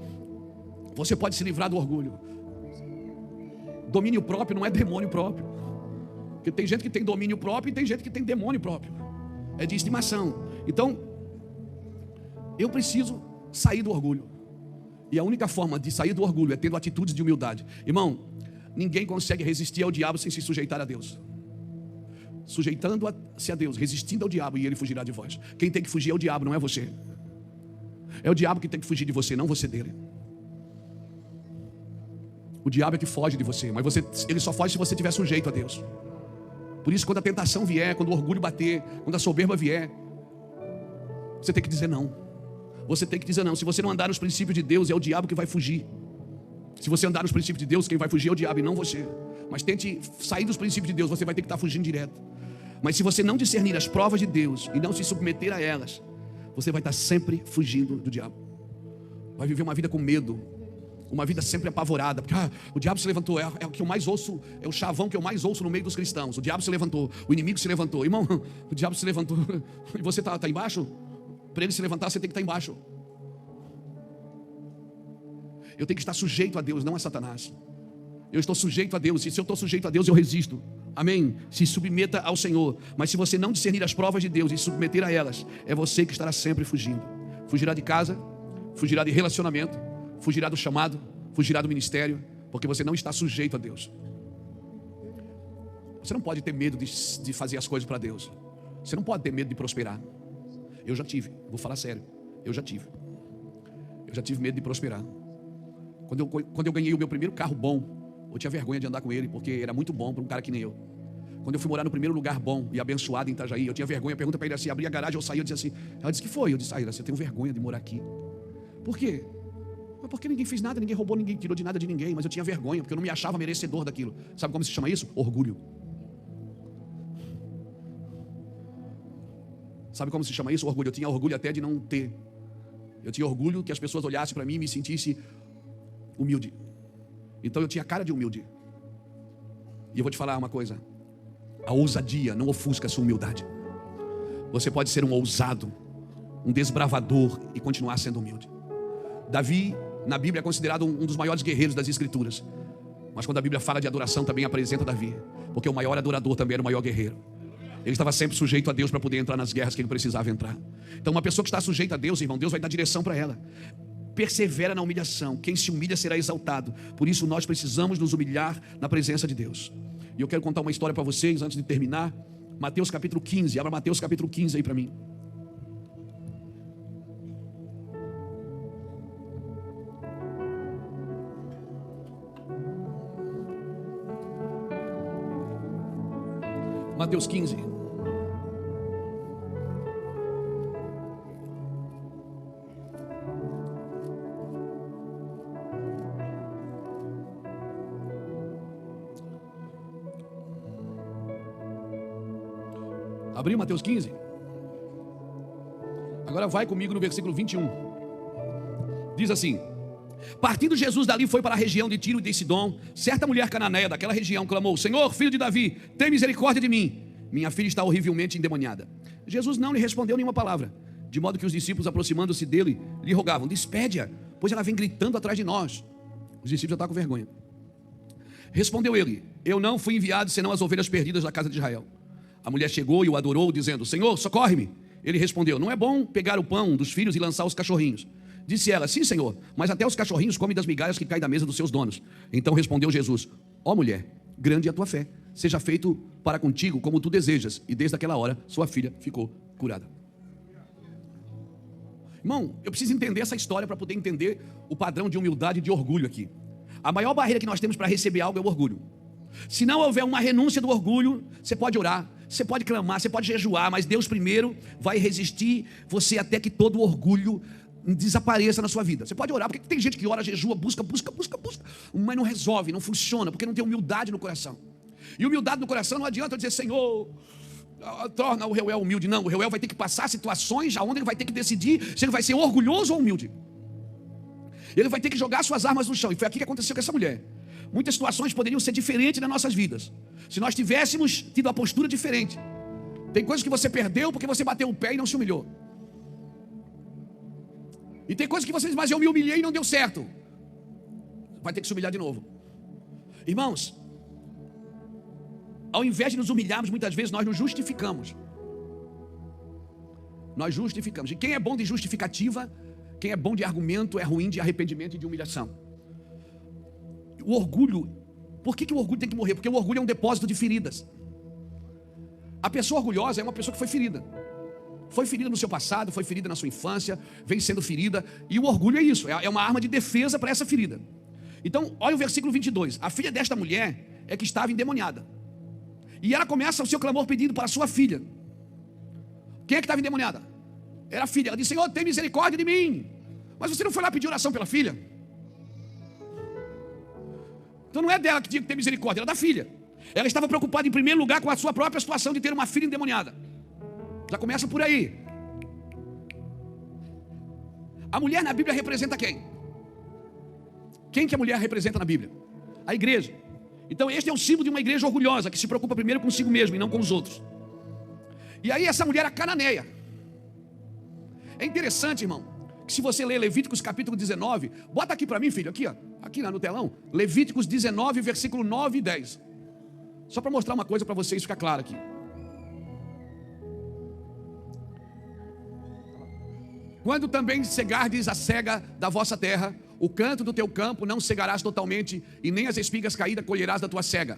você pode se livrar do orgulho. Domínio próprio não é demônio próprio. Porque tem gente que tem domínio próprio e tem gente que tem demônio próprio. É de estimação. Então, eu preciso sair do orgulho. E a única forma de sair do orgulho é tendo atitudes de humildade. Irmão, ninguém consegue resistir ao diabo sem se sujeitar a Deus. Sujeitando-se a Deus, resistindo ao diabo, e ele fugirá de vós. Quem tem que fugir é o diabo, não é você. É o diabo que tem que fugir de você, não você dele. O diabo é que foge de você, mas ele só foge se você estiver sujeito a Deus. Por isso, quando a tentação vier, quando o orgulho bater, quando a soberba vier, você tem que dizer não. Você tem que dizer não. Se você não andar nos princípios de Deus, é o diabo que vai fugir. Se você andar nos princípios de Deus, quem vai fugir é o diabo e não você. Mas tente sair dos princípios de Deus, você vai ter que estar fugindo direto. Mas se você não discernir as provas de Deus e não se submeter a elas, você vai estar sempre fugindo do diabo. Vai viver uma vida com medo, uma vida sempre apavorada, porque o diabo se levantou, é o que eu mais ouço, é o chavão que eu mais ouço no meio dos cristãos. O diabo se levantou, o inimigo se levantou. Irmão, o diabo se levantou e você está embaixo? Para ele se levantar, você tem que estar embaixo. Eu tenho que estar sujeito a Deus, não a Satanás. Eu estou sujeito a Deus, e se eu estou sujeito a Deus, eu resisto. Amém? Se submeta ao Senhor. Mas se você não discernir as provas de Deus e se submeter a elas, é você que estará sempre fugindo. Fugirá de casa, fugirá de relacionamento, fugirá do chamado, fugirá do ministério, porque você não está sujeito a Deus. Você não pode ter medo de fazer as coisas para Deus. Você não pode ter medo de prosperar. Eu já tive, vou falar sério, eu já tive medo de prosperar. Quando eu ganhei o meu primeiro carro bom, eu tinha vergonha de andar com ele, porque era muito bom para um cara que nem eu. Quando eu fui morar no primeiro lugar bom e abençoado em Itajaí, eu tinha vergonha. Pergunta para ele assim, abria a garagem, eu saía, eu dizia assim. Ela disse: que foi? Eu disse: eu tenho vergonha de morar aqui. Por quê? Porque ninguém fez nada, ninguém roubou, ninguém tirou de nada de ninguém. Mas eu tinha vergonha, porque eu não me achava merecedor daquilo. Sabe como se chama isso? Orgulho. Sabe como se chama isso? Orgulho. Eu tinha orgulho até de não ter. Eu tinha orgulho que as pessoas olhassem para mim e me sentissem humilde. Então eu tinha cara de humilde. E eu vou te falar uma coisa: a ousadia não ofusca a sua humildade. Você pode ser um ousado, um desbravador e continuar sendo humilde. Davi, na Bíblia, é considerado um dos maiores guerreiros das Escrituras. Mas quando a Bíblia fala de adoração, também apresenta Davi, porque o maior adorador também era o maior guerreiro. Ele estava sempre sujeito a Deus para poder entrar nas guerras que ele precisava entrar. Então uma pessoa que está sujeita a Deus, irmão, Deus vai dar direção para ela. Persevera na humilhação. Quem se humilha será exaltado. Por isso nós precisamos nos humilhar na presença de Deus. E eu quero contar uma história para vocês antes de terminar. Mateus capítulo 15. Abra Mateus capítulo 15 aí para mim. Mateus 15. Abriu Mateus 15? Agora vai comigo no versículo 21. Diz assim: partindo Jesus dali, foi para a região de Tiro e de Sidom. Certa mulher cananeia daquela região clamou: Senhor, filho de Davi, tem misericórdia de mim, minha filha está horrivelmente endemoniada. Jesus não lhe respondeu nenhuma palavra, de modo que os discípulos, aproximando-se dele, lhe rogavam: despede-a, pois ela vem gritando atrás de nós. Os discípulos já estavam com vergonha. Respondeu ele: eu não fui enviado senão as ovelhas perdidas da casa de Israel. A mulher chegou e o adorou, dizendo: Senhor, socorre-me. Ele respondeu: não é bom pegar o pão dos filhos e lançar aos cachorrinhos. Disse ela: sim, Senhor, mas até os cachorrinhos comem das migalhas que caem da mesa dos seus donos. Então respondeu Jesus: ó mulher, grande é a tua fé, seja feito para contigo como tu desejas. E desde aquela hora sua filha ficou curada. Irmão, eu preciso entender essa história para poder entender o padrão de humildade e de orgulho aqui. A maior barreira que nós temos para receber algo é o orgulho. Se não houver uma renúncia do orgulho, você pode orar, você pode clamar, você pode jejuar, mas Deus primeiro vai resistir você até que todo o orgulho desapareça na sua vida. Você pode orar, porque tem gente que ora, jejua, busca, mas não resolve, não funciona, porque não tem humildade no coração. E humildade no coração não adianta eu dizer, Senhor, torna o Reuel humilde. Não, o Reuel vai ter que passar situações onde ele vai ter que decidir se ele vai ser orgulhoso ou humilde. Ele vai ter que jogar suas armas no chão. E foi aqui que aconteceu com essa mulher. Muitas situações poderiam ser diferentes nas nossas vidas, se nós tivéssemos tido a postura diferente. Tem coisas que você perdeu porque você bateu o pé e não se humilhou. E tem coisas que você diz, mas eu me humilhei e não deu certo. Vai ter que se humilhar de novo. Irmãos, ao invés de nos humilharmos, muitas vezes nós nos justificamos. Nós justificamos. E quem é bom de justificativa, quem é bom de argumento, é ruim de arrependimento e de humilhação. O orgulho, por que o orgulho tem que morrer? Porque o orgulho é um depósito de feridas. A pessoa orgulhosa é uma pessoa que foi ferida. Foi ferida no seu passado, foi ferida na sua infância, vem sendo ferida. E o orgulho é isso, é uma arma de defesa para essa ferida. Então, olha o versículo 22. A filha desta mulher é que estava endemoniada. E ela começa o seu clamor pedindo para a sua filha. Quem é que estava endemoniada? Era a filha. Ela disse, Senhor, tem misericórdia de mim. Mas você não foi lá pedir oração pela filha? Então não é dela que tinha que ter misericórdia, era da filha. Ela estava preocupada em primeiro lugar com a sua própria situação de ter uma filha endemoniada. Já começa por aí. A mulher na Bíblia representa quem? Quem que a mulher representa na Bíblia? A igreja. Então este é o símbolo de uma igreja orgulhosa, que se preocupa primeiro consigo mesmo e não com os outros. E aí essa mulher é cananeia. É interessante, irmão, que se você ler Levíticos capítulo 19, bota aqui para mim, filho, aqui, ó, aqui no telão, Levíticos 19, versículo 9 e 10. Só para mostrar uma coisa para vocês ficar claro aqui. Quando também cegardes a cega da vossa terra, o canto do teu campo não cegarás totalmente, e nem as espigas caídas colherás da tua cega.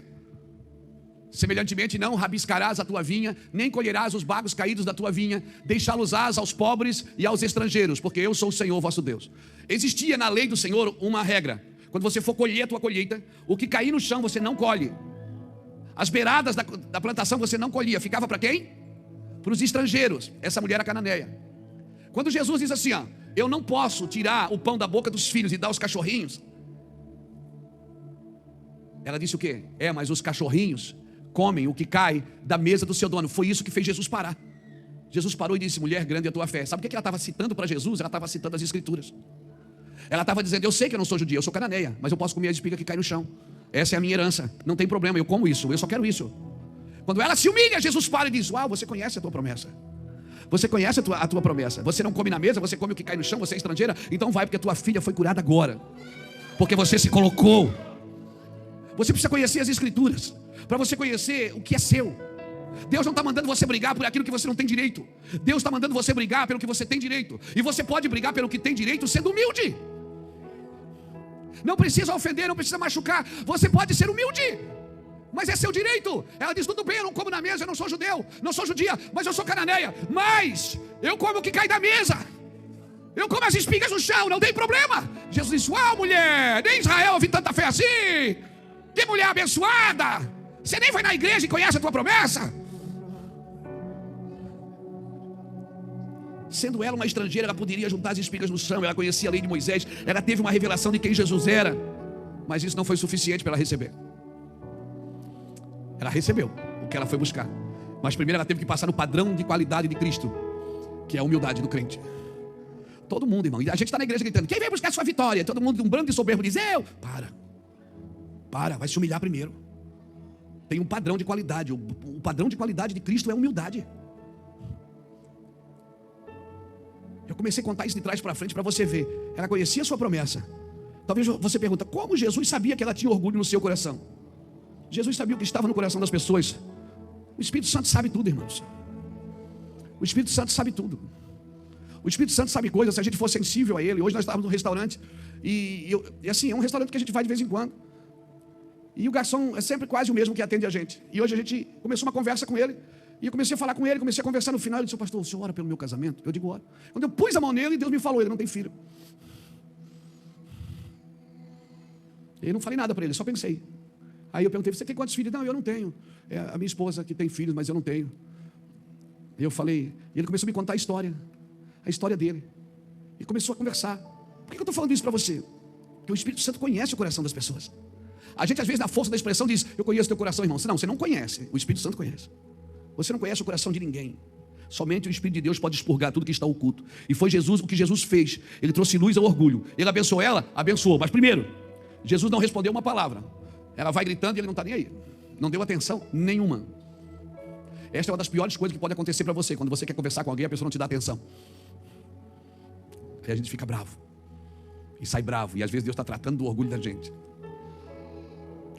Semelhantemente não rabiscarás a tua vinha, nem colherás os bagos caídos da tua vinha, deixá-los-ás aos pobres e aos estrangeiros, porque eu sou o Senhor vosso Deus. Existia na lei do Senhor uma regra: quando você for colher a tua colheita, o que cair no chão você não colhe. As beiradas da plantação você não colhia. Ficava para quem? Para os estrangeiros. Essa mulher era cananeia. Quando Jesus diz assim, ó, eu não posso tirar o pão da boca dos filhos e dar aos cachorrinhos, ela disse o quê? Mas os cachorrinhos comem o que cai da mesa do seu dono. Foi isso que fez Jesus parar. Jesus parou e disse, mulher, grande é a tua fé. Sabe o que ela estava citando para Jesus? Ela estava citando as escrituras. Ela estava dizendo, eu sei que eu não sou judia, eu sou cananeia, mas eu posso comer a espiga que cai no chão. Essa é a minha herança, não tem problema, eu como isso, eu só quero isso. Quando ela se humilha, Jesus para e diz, uau, você conhece a tua promessa. Você conhece a tua promessa. Você não come na mesa, você come o que cai no chão, você é estrangeira. Então vai, porque a tua filha foi curada agora. Porque você se colocou. Você precisa conhecer as escrituras, para você conhecer o que é seu. Deus não está mandando você brigar por aquilo que você não tem direito. Deus está mandando você brigar pelo que você tem direito. E você pode brigar pelo que tem direito sendo humilde. Não precisa ofender, não precisa machucar. Você pode ser humilde, mas é seu direito. Ela diz, tudo bem, eu não como na mesa, eu não sou judeu, não sou judia, mas eu sou cananeia. Mas eu como o que cai da mesa, eu como as espigas no chão, não tem problema. Jesus disse, uau, mulher, nem Israel eu vi tanta fé assim. Que mulher abençoada. Você nem foi na igreja e conhece a tua promessa. Sendo ela uma estrangeira, ela poderia juntar as espigas no chão. Ela conhecia a lei de Moisés, ela teve uma revelação de quem Jesus era. Mas isso não foi suficiente para ela receber. Ela recebeu o que ela foi buscar, mas primeiro ela teve que passar no padrão de qualidade de Cristo, que é a humildade do crente. Todo mundo, irmão, e a gente está na igreja gritando, quem vem buscar sua vitória? Todo mundo, um bando de soberbo diz, eu. Vai se humilhar primeiro. Tem um padrão de qualidade. O padrão de qualidade de Cristo é humildade. Eu comecei a contar isso de trás para frente para você ver. Ela conhecia a sua promessa. Talvez você pergunta, como Jesus sabia que ela tinha orgulho no seu coração? Jesus sabia o que estava no coração das pessoas. O Espírito Santo sabe tudo, irmãos. O Espírito Santo sabe tudo. O Espírito Santo sabe coisas, se a gente for sensível a Ele. Hoje nós estávamos no restaurante e assim, é um restaurante que a gente vai de vez em quando. E o garçom é sempre quase o mesmo que atende a gente. E hoje a gente começou uma conversa com ele. E eu comecei a falar com ele, comecei a conversar no final. Ele disse, pastor, o senhor ora pelo meu casamento? Eu digo, ora. Quando eu pus a mão nele, Deus me falou, ele não tem filho. Eu não falei nada para ele, só pensei. Aí eu perguntei, você tem quantos filhos? Não, eu não tenho. É a minha esposa que tem filhos, mas eu não tenho. E eu falei, e ele começou a me contar a história dele. E começou a conversar. Por que eu estou falando isso para você? Porque o Espírito Santo conhece o coração das pessoas. A gente às vezes na força da expressão diz, eu conheço teu coração, irmão. Não, você não conhece, o Espírito Santo conhece. Você não conhece o coração de ninguém. Somente o Espírito de Deus pode expurgar tudo que está oculto. E foi Jesus o que Jesus fez. Ele trouxe luz ao orgulho. Ele abençoou ela? Abençoou. Mas primeiro, Jesus não respondeu uma palavra. Ela vai gritando e ele não está nem aí. Não deu atenção nenhuma. Esta é uma das piores coisas que pode acontecer para você. Quando você quer conversar com alguém, a pessoa não te dá atenção. Aí a gente fica bravo. E sai bravo. E às vezes Deus está tratando do orgulho da gente.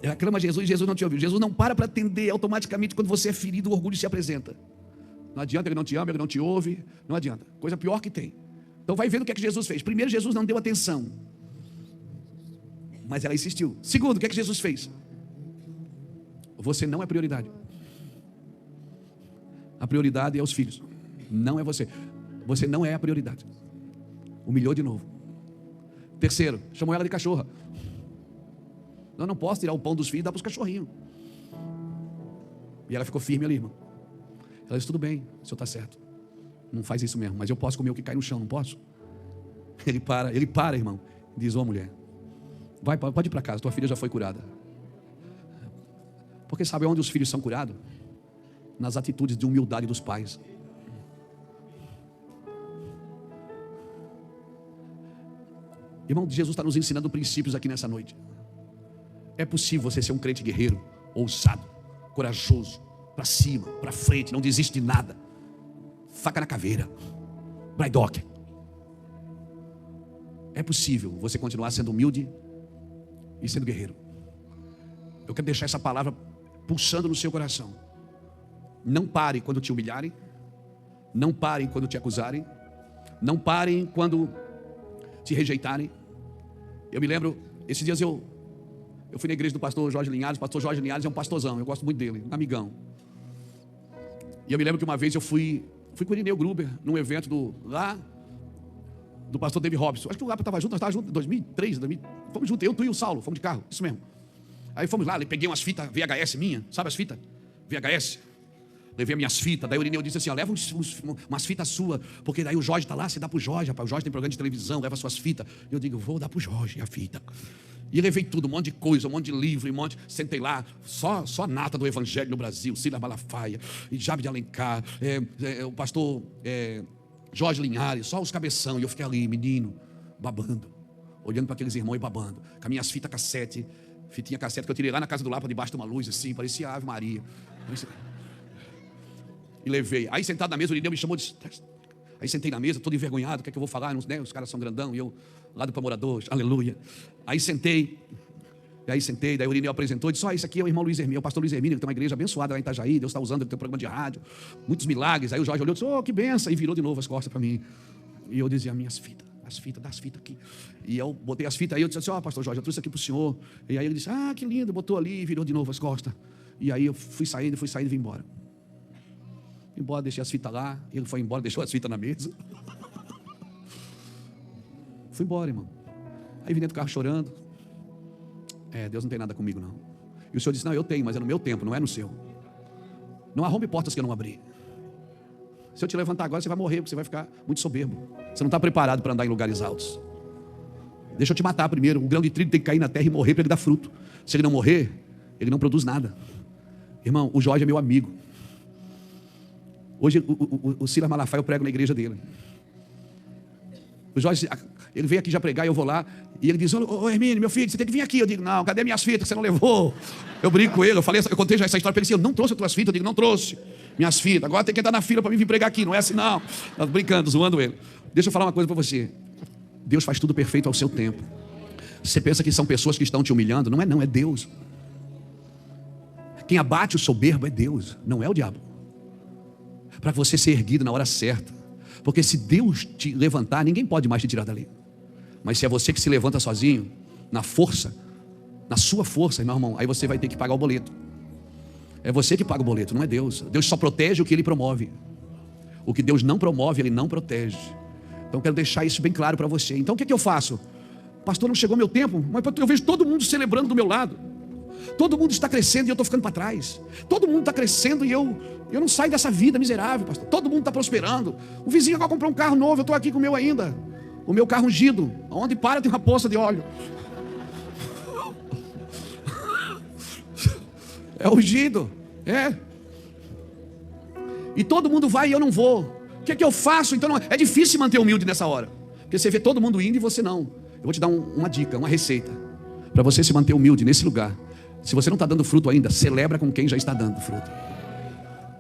Ela clama a Jesus e Jesus não te ouviu. Jesus não para atender automaticamente quando você é ferido, o orgulho se apresenta. Não adianta, ele não te ama, ele não te ouve. Não adianta. Coisa pior que tem. Então vai vendo o que é que Jesus fez. Primeiro, Jesus não deu atenção. Mas ela insistiu. Segundo, o que é que Jesus fez? Você não é prioridade. A prioridade é os filhos. Não é você. Você não é a prioridade. Humilhou de novo. Terceiro, chamou ela de cachorra. Eu não posso tirar o pão dos filhos e dar para os cachorrinhos. E ela ficou firme ali, irmão. Ela disse, tudo bem, o senhor está certo. Não faz isso mesmo, mas eu posso comer o que cai no chão, não posso? Ele para, irmão. Diz, mulher, vai, pode ir para casa, tua filha já foi curada. Porque sabe onde os filhos são curados? Nas atitudes de humildade dos pais. Irmão, Jesus está nos ensinando princípios aqui nessa noite. É possível você ser um crente guerreiro, ousado, corajoso, para cima, para frente, não desiste de nada. Faca na caveira, Braidock. É possível você continuar sendo humilde e sendo guerreiro. Eu quero deixar essa palavra pulsando no seu coração. Não pare quando te humilharem. Não parem quando te acusarem. Não parem quando te rejeitarem. Eu me lembro, esses dias eu fui na igreja do pastor Jorge Linhares. O pastor Jorge Linhares é um pastorzão, eu gosto muito dele, um amigão. E eu me lembro que uma vez eu fui com o Irineu Gruber, num evento do pastor David Robson. Acho que o Lapa estava junto, nós estávamos juntos em 2003, fomos juntos, eu, tu e o Saulo, fomos de carro, isso mesmo. Aí fomos lá, peguei umas fitas VHS minha, sabe as fitas? VHS. Levei minhas fitas, daí o Irineu disse assim, leva umas fitas suas, porque daí o Jorge está lá, você dá para o Jorge, rapaz, o Jorge tem programa de televisão, leva suas fitas. Eu digo, vou dar para o Jorge a fita. E levei tudo, um monte de coisa, um monte de livro, sentei lá, só nata do Evangelho no Brasil, Silas Malafaia, e Jabe de Alencar, o pastor Jorge Linhares, só os cabeção, e eu fiquei ali, menino, babando, olhando para aqueles irmãos e babando, com as minhas fitinha cassete que eu tirei lá na casa do Lapa, debaixo de uma luz assim, parecia Ave Maria. E levei, aí sentado na mesa, o Irineu me chamou de... Aí sentei na mesa, todo envergonhado, o que é que eu vou falar? Né? Os caras são grandão, e eu, lado para moradores, aleluia. Aí sentei, daí o Irineu apresentou, e disse, isso aqui é o irmão Luiz Hermínio, o pastor Luiz Hermínio, que tem uma igreja abençoada lá em Itajaí, Deus está usando, ele tem um programa de rádio, muitos milagres. Aí o Jorge olhou e disse, que benção, e virou de novo as costas para mim. E eu dizia, minhas fitas, dá as fitas aqui. E eu botei as fitas, aí eu disse assim, pastor Jorge, eu trouxe aqui para o senhor. E aí ele disse, que lindo, botou ali, e virou de novo as costas. E aí eu fui saindo e vim embora. Embora, deixei as fitas lá, ele foi embora, deixou as fitas na mesa. Fui embora, irmão. Aí vim dentro do carro chorando. Deus não tem nada comigo, não. E o Senhor disse, não, eu tenho, mas é no meu tempo, não é no seu. Não arrombe portas que eu não abri. Se eu te levantar agora, você vai morrer, porque você vai ficar muito soberbo. Você não está preparado para andar em lugares altos. Deixa eu te matar primeiro. Um grão de trigo tem que cair na terra e morrer para ele dar fruto. Se ele não morrer, ele não produz nada. Irmão, o Jorge é meu amigo. Hoje o Silas Malafaia eu prego na igreja dele. O Jorge, ele veio aqui já pregar e eu vou lá. E ele diz, ô Hermínio, meu filho, você tem que vir aqui. Eu digo, não, cadê minhas fitas que você não levou? Eu brinco com ele, eu contei já essa história para ele. Eu não trouxe as tuas fitas. Eu digo, não trouxe minhas fitas. Agora tem que entrar na fila para mim vir pregar aqui. Não é assim não. Tô brincando, zoando ele. Deixa eu falar uma coisa para você. Deus faz tudo perfeito ao seu tempo. Você pensa que são pessoas que estão te humilhando? Não, é Deus. Quem abate o soberbo é Deus, não é o diabo. Para você ser erguido na hora certa. Porque se Deus te levantar, ninguém pode mais te tirar dali. Mas se é você que se levanta sozinho, na força, na sua força, meu irmão, aí você vai ter que pagar o boleto. É você que paga o boleto, não é Deus. Deus só protege o que Ele promove. O que Deus não promove, Ele não protege. Então eu quero deixar isso bem claro para você. Então o que é que eu faço? Pastor, não chegou meu tempo, mas eu vejo todo mundo celebrando do meu lado. Todo mundo está crescendo e eu estou ficando para trás. Todo mundo está crescendo e eu não saio dessa vida miserável, pastor. Todo mundo está prosperando. O vizinho agora comprou um carro novo, eu estou aqui com o meu ainda. O meu carro ungido. Onde para tem uma poça de óleo. É ungido. É. E todo mundo vai e eu não vou. O que é que eu faço? Então é difícil se manter humilde nessa hora. Porque você vê todo mundo indo e você não. Eu vou te dar uma dica, uma receita. Para você se manter humilde nesse lugar. Se você não está dando fruto ainda, celebra com quem já está dando fruto.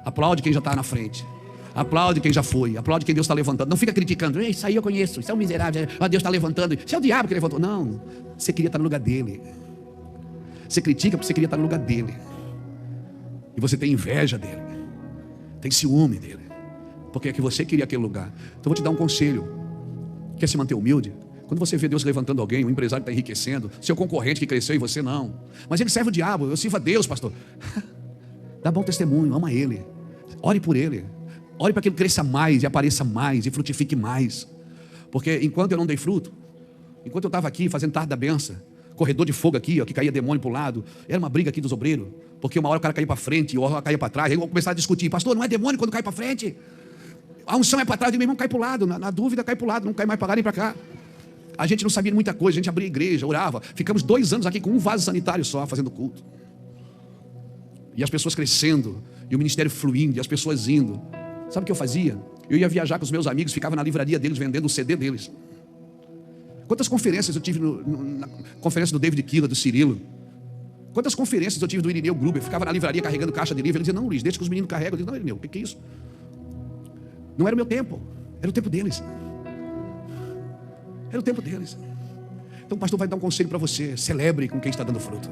Aplaude quem já está na frente. Aplaude quem já foi. Aplaude quem Deus está levantando. Não fica criticando. Isso aí eu conheço. Isso é um miserável. Deus está levantando. Isso é o diabo que levantou. Não. Você queria estar no lugar dele. Você critica porque você queria estar no lugar dele. E você tem inveja dele. Tem ciúme dele. Porque é que você queria aquele lugar. Então eu vou te dar um conselho. Quer se manter humilde? Quando você vê Deus levantando alguém, um empresário está enriquecendo, seu concorrente que cresceu e você não. Mas ele serve o diabo, eu sirvo a Deus, pastor. Dá bom testemunho, ama ele. Ore por ele. Ore para que ele cresça mais e apareça mais e frutifique mais. Porque enquanto eu não dei fruto, enquanto eu estava aqui fazendo tarde da benção, corredor de fogo aqui, ó, que caía demônio para o lado, era uma briga aqui dos obreiros, porque uma hora o cara caía para frente e outra hora caía para trás, aí eu vou começar a discutir, pastor, não é demônio quando cai para frente? A unção é para trás, e meu irmão cai para o lado, na dúvida cai para o lado, não cai mais para lá nem para cá. A gente não sabia muita coisa, a gente abria igreja, orava. Ficamos 2 anos aqui com um vaso sanitário só, fazendo culto. E as pessoas crescendo, e o ministério fluindo, e as pessoas indo. Sabe o que eu fazia? Eu ia viajar com os meus amigos, ficava na livraria deles, vendendo o CD deles. Quantas conferências eu tive na conferência do David Killa, do Cirilo? Quantas conferências eu tive do Irineu Gruber? Ficava na livraria carregando caixa de livro. Ele dizia, não, Luiz, deixa que os meninos carregam. Eu dizia, não, Irineu, o que é isso? Não era o meu tempo, era o tempo deles. Era o tempo deles. Então o pastor vai dar um conselho para você. Celebre com quem está dando fruto.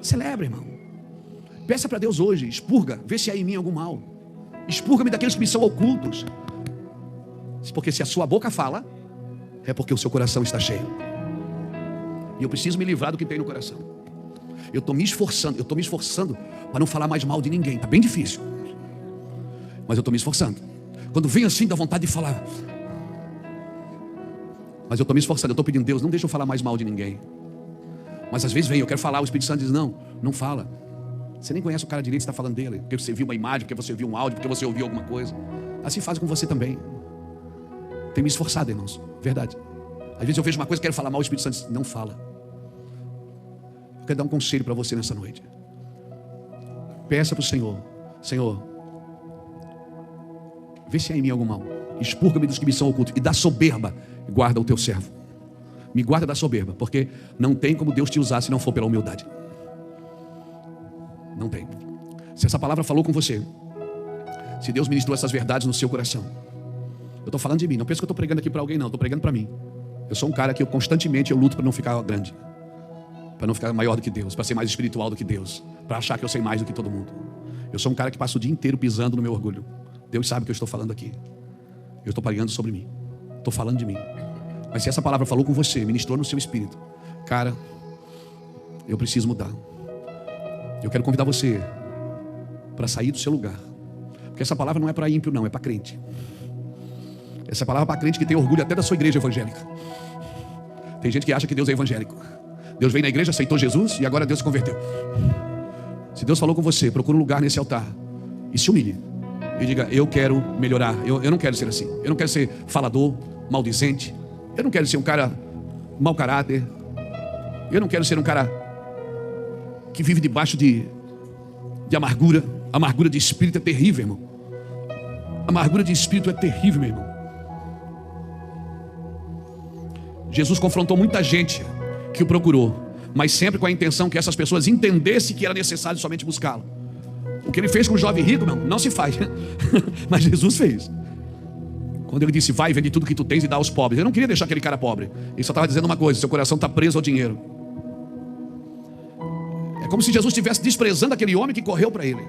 Celebre, irmão. Peça para Deus hoje, expurga, vê se há em mim algum mal. Expurga-me daqueles que me são ocultos. Porque se a sua boca fala, é porque o seu coração está cheio. E eu preciso me livrar do que tem no coração. Eu estou me esforçando para não falar mais mal de ninguém. Está bem difícil. Mas eu estou me esforçando. Quando vem assim, dá vontade de falar. Mas eu estou me esforçando, eu estou pedindo, Deus, não deixa eu falar mais mal de ninguém. Mas às vezes vem, eu quero falar, o Espírito Santo diz, não fala. Você nem conhece o cara direito, você está falando dele. Porque você viu uma imagem, porque você viu um áudio, porque você ouviu alguma coisa. Assim faz com você também. Tem me esforçado, irmãos, verdade. Às vezes eu vejo uma coisa, quero falar mal, o Espírito Santo diz, não fala. Eu quero dar um conselho para você nessa noite. Peça para o Senhor, Senhor, vê se há em mim algum mal. Expurga-me dos que me são ocultos. E da soberba, guarda o teu servo. Me guarda da soberba, porque não tem como Deus te usar se não for pela humildade. Não tem. Se essa palavra falou com você, se Deus ministrou essas verdades no seu coração, eu estou falando de mim, não penso que eu estou pregando aqui para alguém não, estou pregando para mim. Eu sou um cara que constantemente eu luto para não ficar grande, para não ficar maior do que Deus, para ser mais espiritual do que Deus, para achar que eu sei mais do que todo mundo. Eu sou um cara que passa o dia inteiro pisando no meu orgulho. Deus sabe que eu estou falando aqui. Eu estou pregando sobre mim, estou falando de mim. Mas se essa palavra falou com você, ministrou no seu espírito, cara, eu preciso mudar. Eu quero convidar você para sair do seu lugar. Porque essa palavra não é para ímpio não, é para crente. Essa palavra é para crente que tem orgulho até da sua igreja evangélica. Tem gente que acha que Deus é evangélico. Deus veio na igreja, aceitou Jesus e agora Deus se converteu. Se Deus falou com você, procura um lugar nesse altar e se humilhe. E diga, eu quero melhorar. Eu não quero ser assim. Eu não quero ser falador, maldizente. Eu não quero ser um cara mau caráter. Eu não quero ser um cara que vive debaixo de amargura. Amargura de espírito é terrível, irmão. Amargura de espírito é terrível, meu irmão. Jesus confrontou muita gente que o procurou, mas sempre com a intenção que essas pessoas entendessem que era necessário somente buscá-lo. O que ele fez com o jovem rico, não se faz. Mas Jesus fez. Quando ele disse, vai, vende tudo que tu tens e dá aos pobres. Ele não queria deixar aquele cara pobre. Ele só estava dizendo uma coisa, seu coração está preso ao dinheiro. É como se Jesus estivesse desprezando aquele homem que correu para ele.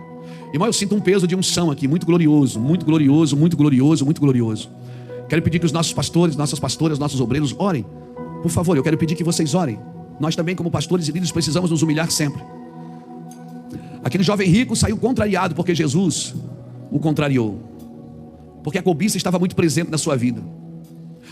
Irmão, eu sinto um peso de unção aqui, muito glorioso, muito glorioso, muito glorioso, muito glorioso. Quero pedir que os nossos pastores, nossas pastoras, nossos obreiros orem. Por favor, eu quero pedir que vocês orem. Nós também, como pastores e líderes, precisamos nos humilhar sempre. Aquele jovem rico saiu contrariado porque Jesus o contrariou. Porque a cobiça estava muito presente na sua vida.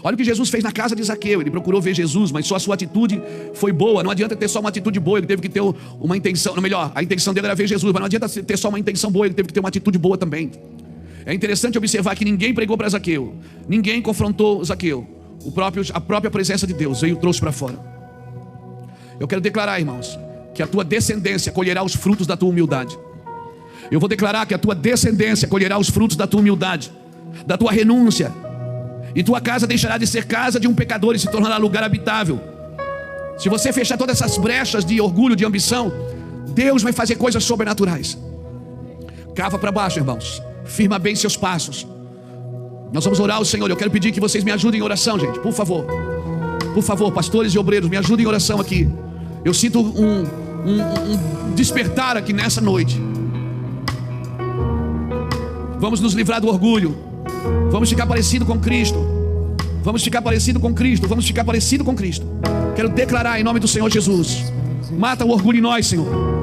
Olha o que Jesus fez na casa de Zaqueu. Ele procurou ver Jesus, mas só a sua atitude foi boa. Não adianta ter só uma atitude boa, ele teve que ter uma intenção. Ou melhor, a intenção dele era ver Jesus, mas não adianta ter só uma intenção boa, ele teve que ter uma atitude boa também. É interessante observar que ninguém pregou para Zaqueu, ninguém confrontou Zaqueu. A própria presença de Deus veio e trouxe para fora. Eu quero declarar, irmãos, que a tua descendência colherá os frutos da tua humildade. Eu vou declarar que a tua descendência colherá os frutos da tua humildade, da tua renúncia. E tua casa deixará de ser casa de um pecador e se tornará lugar habitável. Se você fechar todas essas brechas de orgulho, de ambição, Deus vai fazer coisas sobrenaturais. Cava para baixo, irmãos. Firma bem seus passos. Nós vamos orar ao Senhor. Eu quero pedir que vocês me ajudem em oração, gente. Por favor. Por favor, pastores e obreiros, me ajudem em oração aqui. Eu sinto um despertar aqui nessa noite. Vamos nos livrar do orgulho. Vamos ficar parecido com Cristo. Vamos ficar parecido com Cristo. Vamos ficar parecido com Cristo. Quero declarar em nome do Senhor Jesus: mata o orgulho em nós, Senhor.